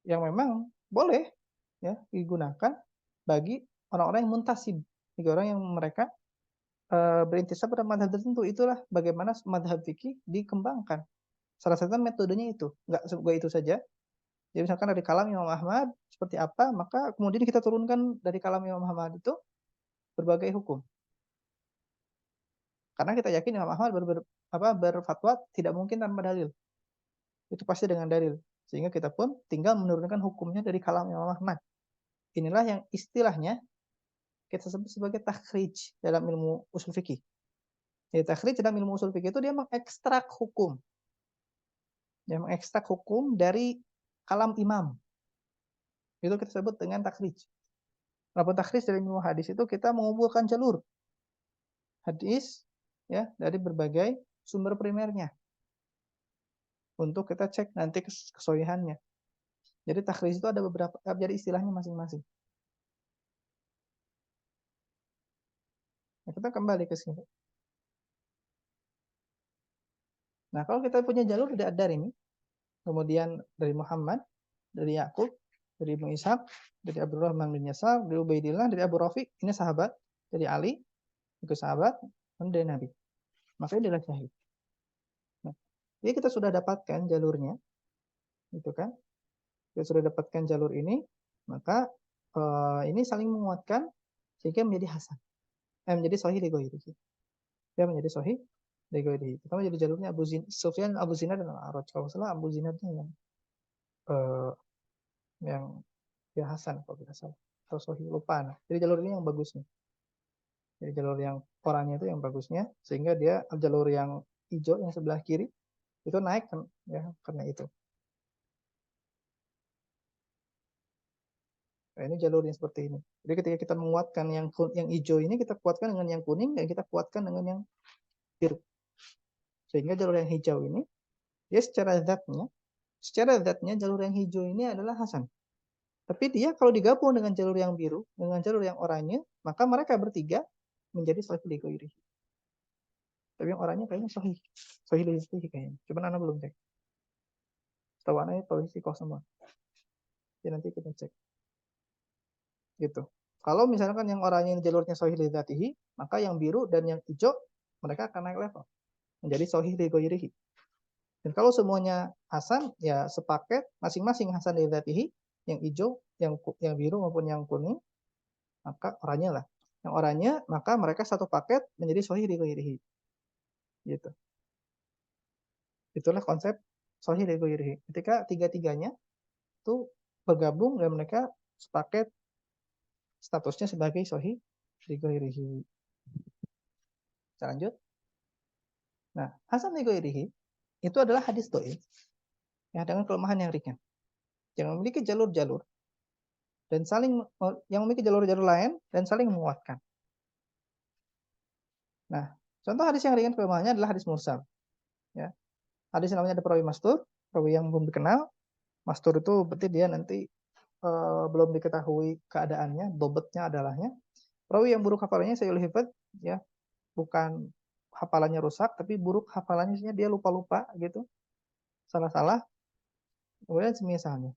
yang memang boleh ya digunakan bagi orang-orang yang muntasib, bagi orang yang mereka berintisab pada madhab tertentu. Itulah bagaimana madhab fikih dikembangkan. Salah satu metodenya itu, nggak itu saja. Jadi misalkan dari kalam Imam Ahmad seperti apa, maka kemudian kita turunkan dari kalam Imam Ahmad itu berbagai hukum. Karena kita yakin Imam Ahmad berfatwa tidak mungkin tanpa dalil. Itu pasti dengan dalil. Sehingga kita pun tinggal menurunkan hukumnya dari kalam Imam Ahmad. Inilah yang istilahnya kita sebut sebagai takhrij dalam ilmu usul fikih. Jadi takhrij dalam ilmu usul fikih itu dia mengekstrak hukum. Dia mengekstrak hukum dari kalam imam. Itu kita sebut dengan takhrij. Walaupun takhrij dari ilmu hadis itu kita mengumpulkan jalur hadis ya dari berbagai sumber primernya untuk kita cek nanti kesohihannya. Jadi takhrij itu ada beberapa, jadi istilahnya masing-masing. Nah, kita kembali ke sini. Nah, kalau kita punya jalur dari ini, kemudian dari Muhammad, dari Yakub, dari Ibnu Ishaq, dari Abdurrahman bin Yasar, dari Ubaidillah, dari Abu Rafiq, ini sahabat, dari Ali, itu sahabat, dan dari Nabi. Makanya dia adalah syahid. Nah, jadi kita sudah dapatkan jalurnya, gitu kan? Kita sudah dapatkan jalur ini, maka ini saling menguatkan sehingga menjadi hasan. Menjadi sahih li ghairihi. Dia menjadi sahih li ghairihi. Pertama jadi jalurnya Sufyan, Abu Zinad dan Al-A'raj. Kalau salah Abu Zinadnya yang ya hasan kalau tidak salah. Atau sahih lupa. Nah, jadi jalur ini yang bagusnya. Jadi jalur yang orangnya itu yang bagusnya sehingga dia jalur yang hijau yang sebelah kiri itu naik kan ya karena itu. Nah, ini jalur yang seperti ini. Jadi ketika kita menguatkan yang hijau ini kita kuatkan dengan yang kuning dan kita kuatkan dengan yang biru. Sehingga jalur yang hijau ini dia secara zatnya jalur yang hijau ini adalah hasan. Tapi dia kalau digabung dengan jalur yang biru, dengan jalur yang oranye, maka mereka bertiga menjadi sahih li ghairihi. Tapi yang oranye kayaknya sahih. Sahih li ghairihi kayaknya. Cuman anak belum cek. Setahu anaknya polisi kok semua. Jadi nanti kita cek. Gitu. Kalau misalkan yang oranye jalurnya sahih li dzatihi, maka yang biru dan yang hijau mereka akan naik level menjadi sahih li ghairihi. Dan kalau semuanya hasan, ya sepaket masing-masing hasan li dzatihi, yang hijau, yang biru maupun yang kuning, maka oranye lah. Yang oranye, maka mereka satu paket menjadi sahih li ghairihi. Gitu. Itulah konsep sahih li ghairihi. Ketika tiga-tiganya itu bergabung dan mereka sepaket statusnya sebagai sahih li ghairihi. Kita lanjut. Nah, hasan li ghairihi itu adalah hadis dhaif ya dengan kelemahan yang ringan. Yang memiliki jalur-jalur dan yang memiliki jalur-jalur lain dan saling menguatkan. Nah, contoh hadis yang ringan kelemahannya adalah hadis mursal. Ya. Hadis namanya ada perawi mastur, perawi yang belum dikenal. Mastur itu berarti dia nanti belum diketahui keadaannya, dobetnya adalahnya. Perawi yang buruk hafalannya sayul hifad, ya, bukan hafalannya rusak, tapi buruk hafalannya dia lupa-lupa gitu, salah-salah. Kemudian semisalnya.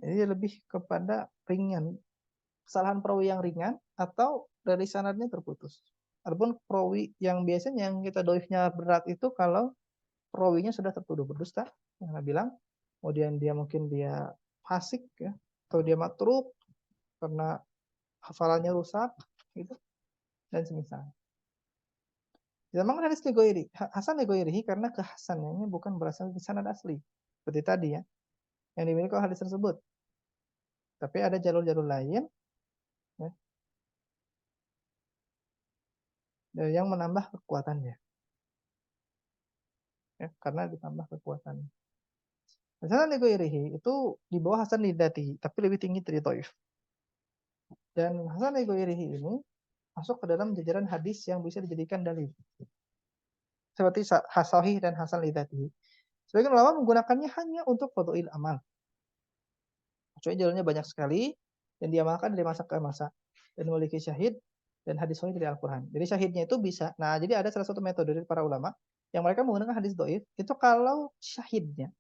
Jadi lebih kepada ringan, kesalahan perawi yang ringan atau dari sanadnya terputus. Adapun perawi yang biasanya yang kita doifnya berat itu kalau perawinya sudah tertuduh berdusta, yang saya bilang, kemudian dia mungkin dia fasik ya, atau dia matruk karena hafalannya rusak gitu dan semisal. Zaman hadis Legoiri, Hasan Legoiri karena kehasanannya bukan berasal dari sanad asli seperti tadi ya yang dimiliki oleh hadis tersebut, tapi ada jalur-jalur lain ya, yang menambah kekuatannya ya, karena ditambah kekuatannya. Hasan Legoiri itu di bawah Hasan Lidati tapi lebih tinggi dari Taif. Dan Hasan Legoiri ini masuk ke dalam jajaran hadis yang bisa dijadikan dalil. Seperti Sahih dan Hasan Lidati. Sebagian ulama menggunakannya hanya untuk fadhil amal. Kecuali jalannya banyak sekali dan diamalkan dari masa ke masa dan memiliki syahid dan hadis sahih dari Al-Qur'an. Jadi syahidnya itu bisa. Nah, jadi ada salah satu metode dari para ulama yang mereka menggunakan hadis dhaif itu kalau syahidnya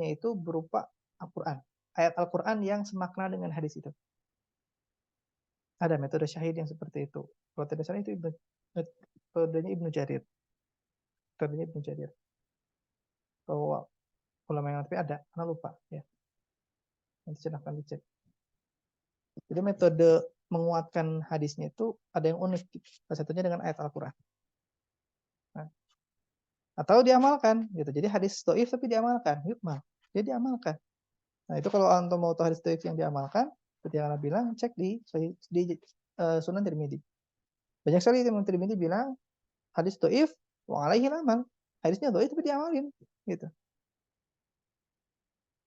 itu berupa Al-Qur'an. Ayat Al-Qur'an yang semakna dengan hadis itu. Ada metode syahid yang seperti itu. Kalau tidak salah itu metodenya Ibnu Jarir. Metodenya Ibnu Jarir. Kalau ulama yang tapi ada, karena lupa ya. Nanti silahkan dicek. Jadi metode menguatkan hadisnya itu ada yang unik, salah satunya dengan ayat Al-Quran. Nah, atau diamalkan, gitu. Jadi hadis dhaif tapi diamalkan, yukmal, dia diamalkan. Nah itu kalau antum mau tahu hadis dhaif yang diamalkan, seperti yang Anda bilang, cek di Sunan Tirmidzi. Banyak sekali Imam Tirmidzi bilang hadis dhaif wa alaihi amal. Hadisnya dhaif tapi diamalin, gitu.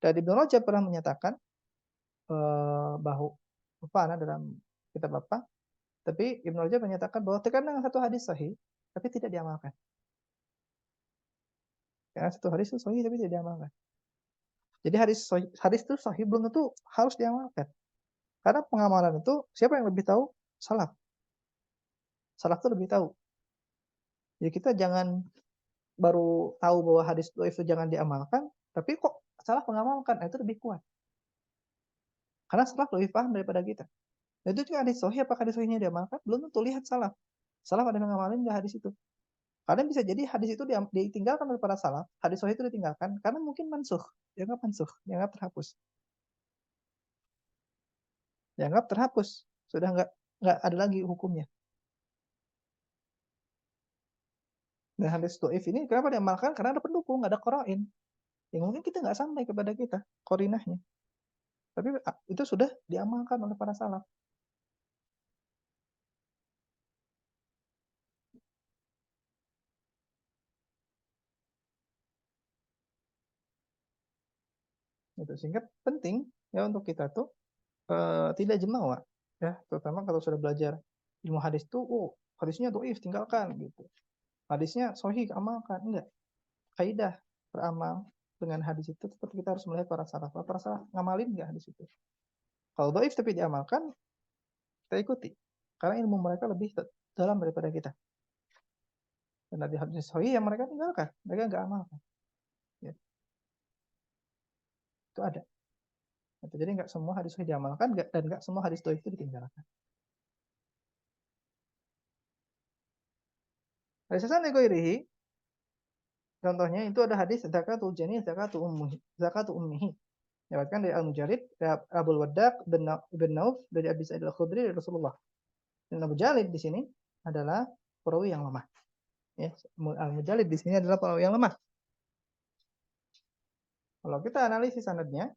Dan Ibnu Rajab pernah menyatakan bahwa dalam kitab apa? Tapi Ibnu Rajab menyatakan bahwa terkadang satu hadis sahih tapi tidak diamalkan. Karena satu hadis itu sahih tapi tidak diamalkan. Jadi hadis itu sahih belum tentu harus diamalkan. Karena pengamalan itu siapa yang lebih tahu? Salaf. Salaf itu lebih tahu. Jadi kita jangan baru tahu bahwa hadis dhaif itu jangan diamalkan, tapi kok salah mengamalkan, itu lebih kuat. Karena salaf lebih paham daripada kita. Dan itu juga hadis sahih, apakah hadis sahihnya diamalkan? Belum tentu, lihat salaf. Salaf ada yang ngamalin nggak hadis itu? Kadang bisa jadi hadis itu ditinggalkan oleh para salaf, hadis sahih itu ditinggalkan, karena mungkin mansuh, dianggap terhapus. Dianggap terhapus, sudah nggak ada lagi hukumnya. Dan hadis dhaif ini kenapa diamalkan? Karena ada pendukung, ada qarain. Yang mungkin kita nggak sampai kepada kita, korinahnya. Tapi itu sudah diamalkan oleh para salaf. Gitu. Sehingga penting ya untuk kita tuh tidak jemawa. Ya, terutama kalau sudah belajar ilmu hadis tuh, hadisnya dhaif tinggalkan gitu. Hadisnya sahih amalkan. Enggak. Kaidah beramal dengan hadis itu tetap kita harus melihat para salaf. Para salaf ngamalin nggak hadis itu? Kalau dhaif tapi diamalkan, kita ikuti. Karena ilmu mereka lebih dalam daripada kita. Dan di hadis sahih yang mereka tinggalkan, mereka nggak amalkan. Ya. Itu ada. Jadi nggak semua hadis sahih diamalkan dan nggak semua hadis dhaif itu ditinggalkan. Hadis hasan li contohnya itu ada hadis zakatul jani zakatul ummihi. Diriwayatkan dari Al-Mujarid, dari Abdul Waddaq bin Nauf, dari Abi Sa'id Al-Khudri dari Rasulullah. Dan Abu Jalid di sini adalah perawi yang lemah. Ya, Al-Mujalid di sini adalah perawi yang lemah. Kalau kita analisis sanadnya,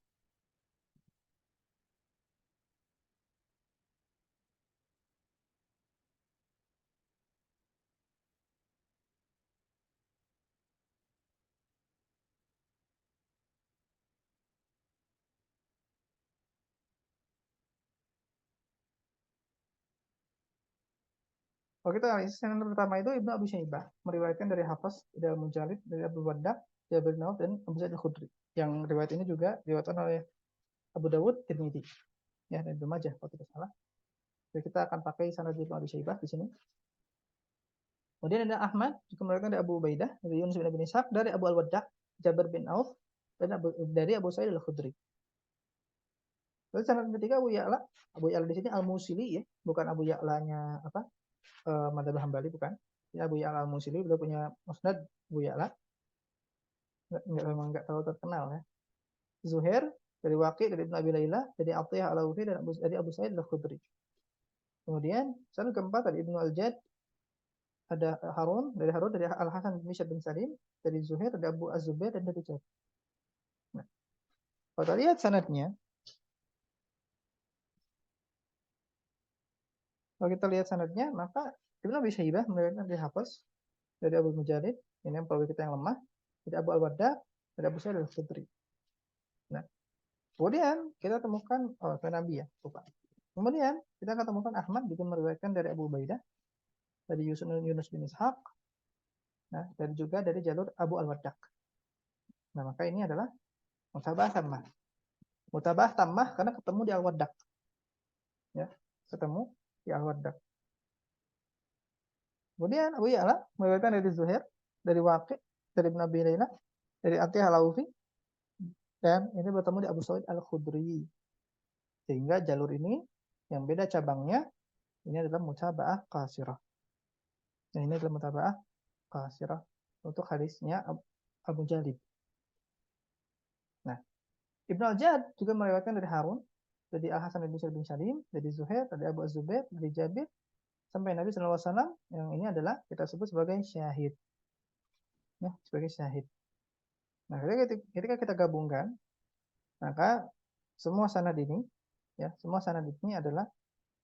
kalau kita analisis sanad pertama itu Ibnu Abi Syaibah meriwayatkan dari Hafiz, dari Al-Mujalid, dari Abdul Waddaq, dari Abi Nauf dan Abu Sa'id Al-Khudri. Yang riwayat ini juga diriwayatkan oleh Abu Dawud, Tirmidzi, ya, dan Ibnu Majah kalau tidak salah. Jadi kita akan pakai sanad Ibnu Abi Syaibah di sini. Kemudian ada Ahmad, juga meriwayatkan dari Abu Ubaidah, dari Yunus bin Abi Ishaq, dari Abu Al-Waddaq, Jabir bin Auf, dan dari Abu Sa'id Al-Khudri. Terus sanad ketiga Abu Ya'la. Abu Ya'la di sini Al-Musili ya, bukan Abu Ya'lanya apa? Madzhab Hambali bukan. Ya Abu Ya'la Al-Musili, beliau punya musnad Abu Ya'la. Memang enggak terlalu terkenal ya. Zuhair dari Waqi, dari Ibnu Abi Layla, dari Atiyah Al-Awfi, dan dari Abu Sa'id Al-Khudri. Kemudian sanad keempat dari Ibnu Al-Jad, ada Harun dari Al-Hasan bin Bishar bin Salim, dari Zuhair, dari Abu Az-Zubair, dan dari Jabir. Nah, kalau kita lihat sanadnya, maka Ibnu Abi Syaibah meriwayatkan dari Hafiz, dari Abu Mujalid, ini yang perawi kita yang lemah, dari Abu Al-Waddaq, dari Abu Sa'id Al-Khudri. Nah, kemudian kita temukan Nabi ya, lupa. Kemudian kita akan temukan Ahmad juga meriwayatkan dari Abu Ubaidah, dari Yunus bin Ishaq, nah, dan juga dari jalur Abu Al-Waddaq. Nah, maka ini adalah mutabah tammah. Mutabah tammah karena ketemu di Al-Waddaq. Ya, ketemu di Al-Waddaq. Kemudian Abu Ya'la meriwayatkan dari Zuhair, dari Waqi, dari Ibnu Abi Layla, dari Atiyah Al-Awfi, dan ini bertemu di Abu Sa'id Al-Khudri. Sehingga jalur ini yang beda cabangnya, ini adalah mutaba'ah qasirah. Nah, ini adalah mutaba'ah qasirah untuk hadisnya Abu Jalid. Nah, Ibnu Al-Jad juga meriwayatkan dari Harun, dari Al-Hasan bin Salim, dari Zuhair, dari Abu Az-Zubair, dari Jabir, sampai Nabi SAW, yang ini adalah kita sebut sebagai syahid. Ya, sebagai syahid. Nah, ketika kita gabungkan, maka semua sanad ini, ya, semua sanad ini adalah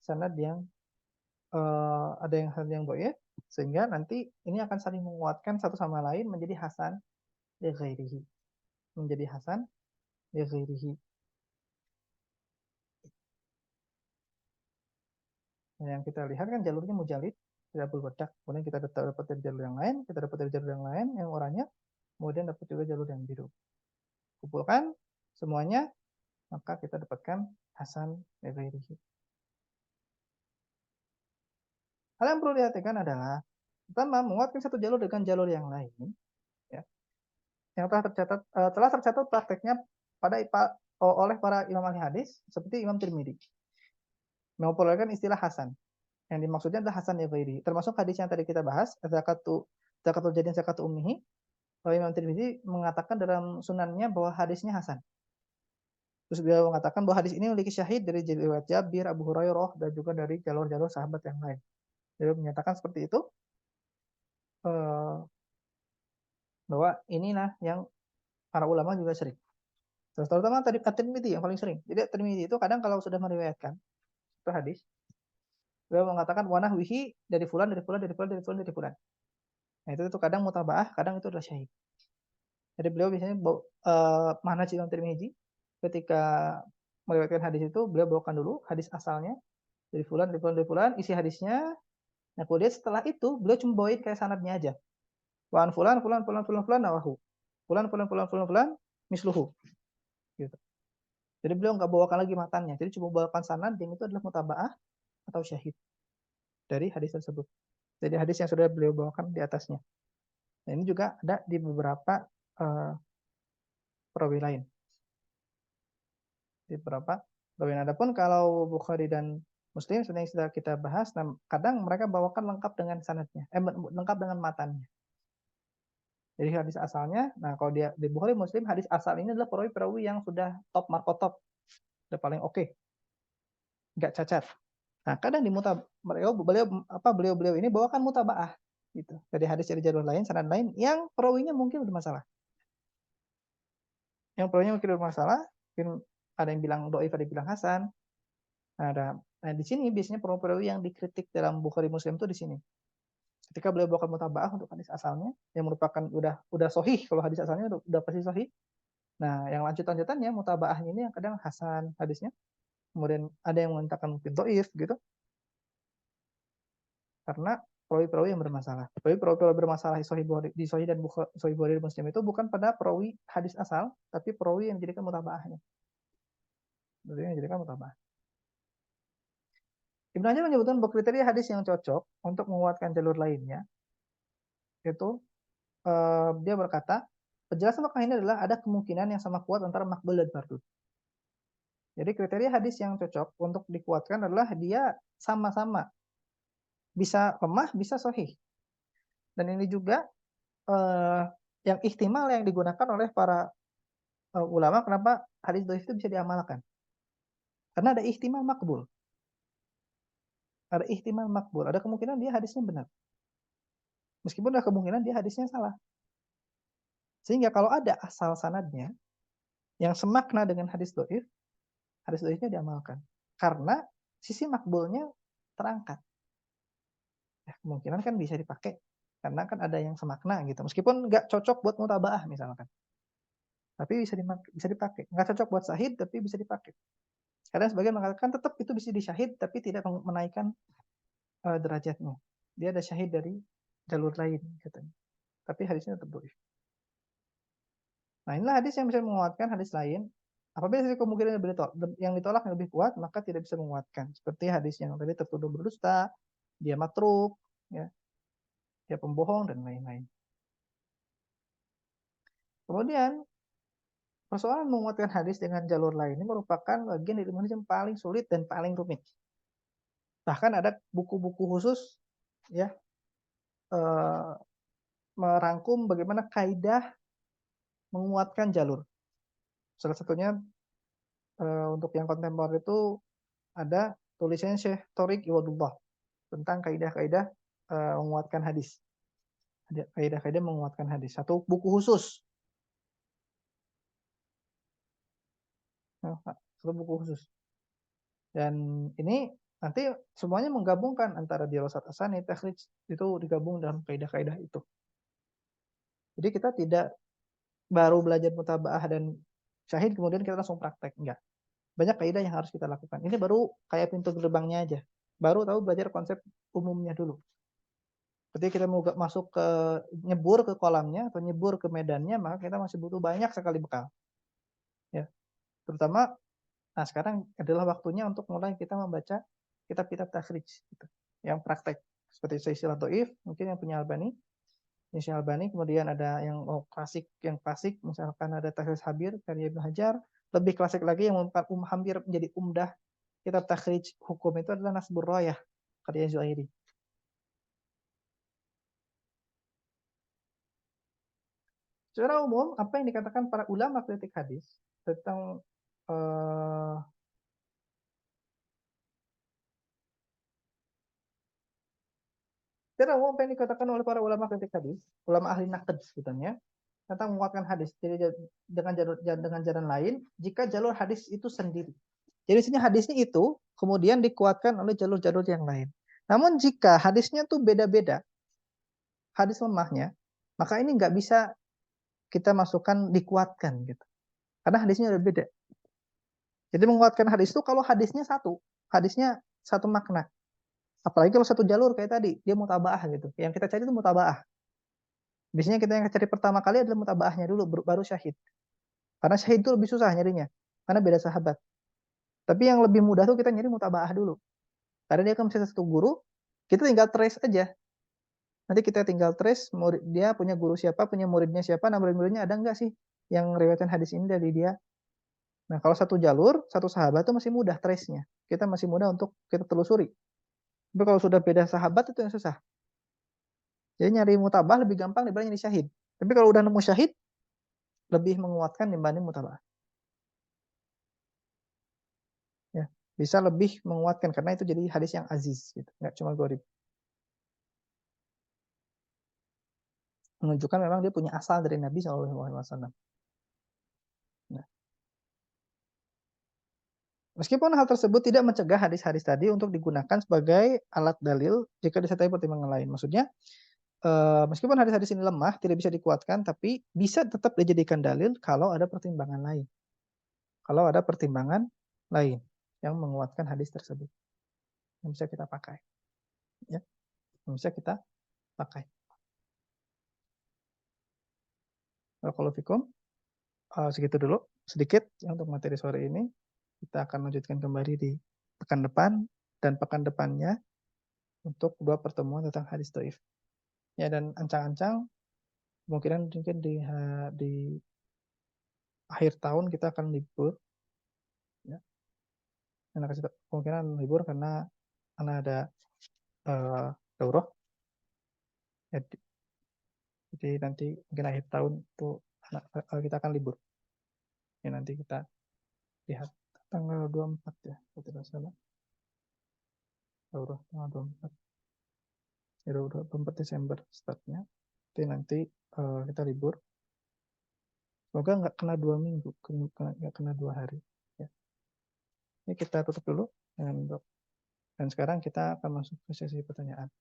sanad yang ada yang sanad yang dhaif, sehingga nanti ini akan saling menguatkan satu sama lain menjadi hasan li ghairihi. Menjadi hasan li ghairihi. Nah, yang kita lihat kan jalurnya mujalid, tidak berbedak. Kemudian kita dapat dari jalur yang lain, kita dapat dari jalur yang lain, yang oranye, kemudian dapat juga jalur yang biru. Kumpulkan semuanya, maka kita dapatkan hasan li ghairihi. Hal yang perlu diperhatikan adalah pertama, menguatkan satu jalur dengan jalur yang lain, ya, yang telah tercatat prakteknya oleh para imam ahli hadis seperti Imam Tirmidzi mempopulerkan istilah hasan. Yang dimaksudnya adalah hasan li ghairihi. Termasuk hadis yang tadi kita bahas, zakatul jadin zakatu ummihi. Imam Tirmidzi mengatakan dalam sunannya bahwa hadisnya hasan. Terus beliau mengatakan bahwa hadis ini memiliki syahid dari riwayat Jabir, Abu Hurairah, dan juga dari jalur-jalur sahabat yang lain. Beliau menyatakan seperti itu, bahwa inilah yang para ulama juga sering. Terutama tadi At-Tirmidzi yang paling sering. Jadi At-Tirmidzi itu kadang kalau sudah meriwayatkan itu hadis, beliau mengatakan wanah wihi dari fulan, dari fulan, dari fulan, dari fulan, dari fulan. Nah, itu kadang mutabaah, kadang itu adalah syahid. Jadi beliau biasanya mana Imam Tirmidzi ketika meriwayatkan hadis itu, beliau bawakan dulu hadis asalnya dari fulan, dari fulan, dari fulan, isi hadisnya. Nah, kemudian setelah itu beliau cuma bawain kayak sanadnya aja. Wan fulan, fulan, fulan, fulan, fulan, nawahu. Fulan, fulan, fulan, fulan, fulan, misluhu. Gitu. Jadi beliau nggak bawakan lagi matannya. Jadi cuma bawakan sanad yang itu adalah mutabaah atau syahid dari hadis tersebut. Jadi hadis yang sudah beliau bawakan di atasnya. Nah, ini juga ada di beberapa perawi lain. Di beberapa perawi lain. Adapun kalau Bukhari dan Muslim seperti yang sudah kita bahas, nah, kadang mereka bawakan lengkap dengan sanadnya, lengkap dengan matannya. Jadi hadis asalnya, nah kalau dia di Bukhari Muslim, hadis asal ini adalah perawi-perawi yang sudah top, markotop, sudah paling oke, nggak cacat. Nah, kadang di beliau ini bawakan mutabaah gitu. Dari hadis dari jalur lain, sanad lain yang perawinya mungkin bermasalah. Yang perawinya mungkin bermasalah, mungkin ada yang bilang dhaif, ada yang bilang hasan. Nah, di sini biasanya perawi-perawi yang dikritik dalam Bukhari Muslim itu di sini. Ketika beliau bawakan mutabaah untuk hadis asalnya yang merupakan udah sahih, kalau hadis asalnya udah pasti sahih. Nah, yang lanjutannya mutabaahnya ini yang kadang hasan hadisnya. Kemudian ada yang mengatakan mungkin dhaif gitu. Karena perawi-perawi yang bermasalah. Perawi-perawi bermasalah di Sahih dan Sahih Bukhari Muslim itu bukan pada perawi hadis asal, tapi perawi yang dijadikan mutabaahnya. Berarti yang dijadikan mutabaah. Ibnu Hajar menyebutkan bahwa kriteria hadis yang cocok untuk menguatkan jalur lainnya, itu dia berkata, penjelasan tokoh ini adalah ada kemungkinan yang sama kuat antara makbul dan mardud. Jadi kriteria hadis yang cocok untuk dikuatkan adalah dia sama-sama bisa lemah, bisa sahih. Dan ini juga yang ihtimal yang digunakan oleh para ulama kenapa hadis dhaif itu bisa diamalkan. Karena ada ihtimal makbul. Ada ihtimal makbul. Ada kemungkinan dia hadisnya benar. Meskipun ada kemungkinan dia hadisnya salah. Sehingga kalau ada asal sanadnya yang semakna dengan hadis dhaifnya diamalkan. Karena sisi makbulnya terangkat. Ya, kemungkinan kan bisa dipakai. Karena kan ada yang semakna gitu. Meskipun nggak cocok buat mutabaah misalkan. Tapi bisa dipakai. Nggak cocok buat sahid, tapi bisa dipakai. Kadang sebagian mengatakan tetap itu bisa disyahid, tapi tidak menaikkan derajatnya. Dia ada syahid dari jalur lain katanya. Tapi hadisnya tetap dhaif. Nah, inilah hadis yang bisa menguatkan hadis lain. Apabila kemungkinan yang ditolak yang lebih kuat, maka tidak bisa menguatkan. Seperti hadis yang tadi tertuduh berdusta, dia matruk, ya, dia pembohong dan lain-lain. Kemudian persoalan menguatkan hadis dengan jalur lain ini merupakan bagian dari ilmu yang paling sulit dan paling rumit. Bahkan ada buku-buku khusus ya merangkum bagaimana kaidah menguatkan jalur. Salah satunya untuk yang kontemporer itu ada tulisannya Syekh Thorik Iwadullah tentang kaidah-kaidah menguatkan hadis. Ada kaidah-kaidah menguatkan hadis. Satu buku khusus. Satu buku khusus. Dan ini nanti semuanya menggabungkan antara dirasat asani, takhrij itu digabung dalam kaidah-kaidah itu. Jadi kita tidak baru belajar mutabaah dan syahid kemudian kita langsung praktek, enggak. Banyak kaidah yang harus kita lakukan. Ini baru kayak pintu gerbangnya aja. Baru tahu belajar konsep umumnya dulu. Ketika kita mau masuk ke nyebur ke kolamnya atau nyebur ke medannya, maka kita masih butuh banyak sekali bekal. Ya. Terutama nah sekarang adalah waktunya untuk mulai kita membaca kitab-kitab takhrij gitu. Yang praktek seperti Silsilah Dhaif, mungkin yang punya Albani, Syekh Albani, kemudian ada yang klasik, misalkan ada Takhrij Habir karya Ibnu Hajar, lebih klasik lagi yang hampir menjadi umdah kitab takhrij hukum itu adalah Nasbur Rayah karya Zuhairi. Secara umum, apa yang dikatakan para ulama kritik hadis tentang secara umum apa yang dikatakan oleh para ulama kritik hadis, ulama ahli naqd sebetulnya, tentang menguatkan hadis. Jadi dengan jalan lain, jika jalur hadis itu sendiri. Jadi sini hadisnya itu kemudian dikuatkan oleh jalur-jalur yang lain. Namun jika hadisnya tuh beda-beda, hadis lemahnya, maka ini nggak bisa kita masukkan dikuatkan gitu. Karena hadisnya udah beda. Jadi menguatkan hadis itu kalau hadisnya satu makna. Apalagi kalau satu jalur kayak tadi, dia mutabaah gitu. Yang kita cari itu mutabaah. Biasanya kita yang cari pertama kali adalah mutabaahnya dulu, baru syahid. Karena syahid itu lebih susah nyarinya, karena beda sahabat. Tapi yang lebih mudah tuh kita nyari mutabaah dulu. Karena dia kan misalnya satu guru, kita tinggal trace aja. Nanti kita tinggal trace murid dia punya guru siapa, punya muridnya siapa, nah murid-muridnya ada nggak sih yang riwayatkan hadis ini dari dia. Nah, kalau satu jalur, satu sahabat itu masih mudah trace-nya. Kita masih mudah untuk kita telusuri. Tapi kalau sudah beda sahabat itu yang susah. Jadi nyari mutabah lebih gampang dibanding nyari syahid. Tapi kalau udah nemu syahid, lebih menguatkan dibanding mutabah. Ya, bisa lebih menguatkan karena itu jadi hadis yang aziz, gitu. Nggak cuma gharib. Menunjukkan memang dia punya asal dari Nabi SAW. Nah, meskipun hal tersebut tidak mencegah hadis-hadis tadi untuk digunakan sebagai alat dalil jika disertai pertimbangan lain. Maksudnya, meskipun hadis-hadis ini lemah, tidak bisa dikuatkan, tapi bisa tetap dijadikan dalil kalau ada pertimbangan lain. Kalau ada pertimbangan lain yang menguatkan hadis tersebut, yang bisa kita pakai. Ya, yang bisa kita pakai. Kalau fikum, segitu dulu sedikit ya untuk materi sore ini. Kita akan lanjutkan kembali di pekan depan dan pekan depannya untuk dua pertemuan tentang hadis dhaif. Ya, dan ancang-ancang kemungkinan mungkin di akhir tahun kita akan libur. Ya. Kemungkinan libur karena ada daurah. Jadi nanti mungkin akhir tahun itu kita akan libur. Ya, nanti kita lihat tanggal 24 ya, kalau tidak salah. Daurah tanggal 24. Ya, 24 Desember startnya. Jadi nanti kita libur. Semoga nggak kena 2 minggu, nggak kena 2 hari. Ya. Ini kita tutup dulu. Dan sekarang kita akan masuk ke sesi pertanyaan.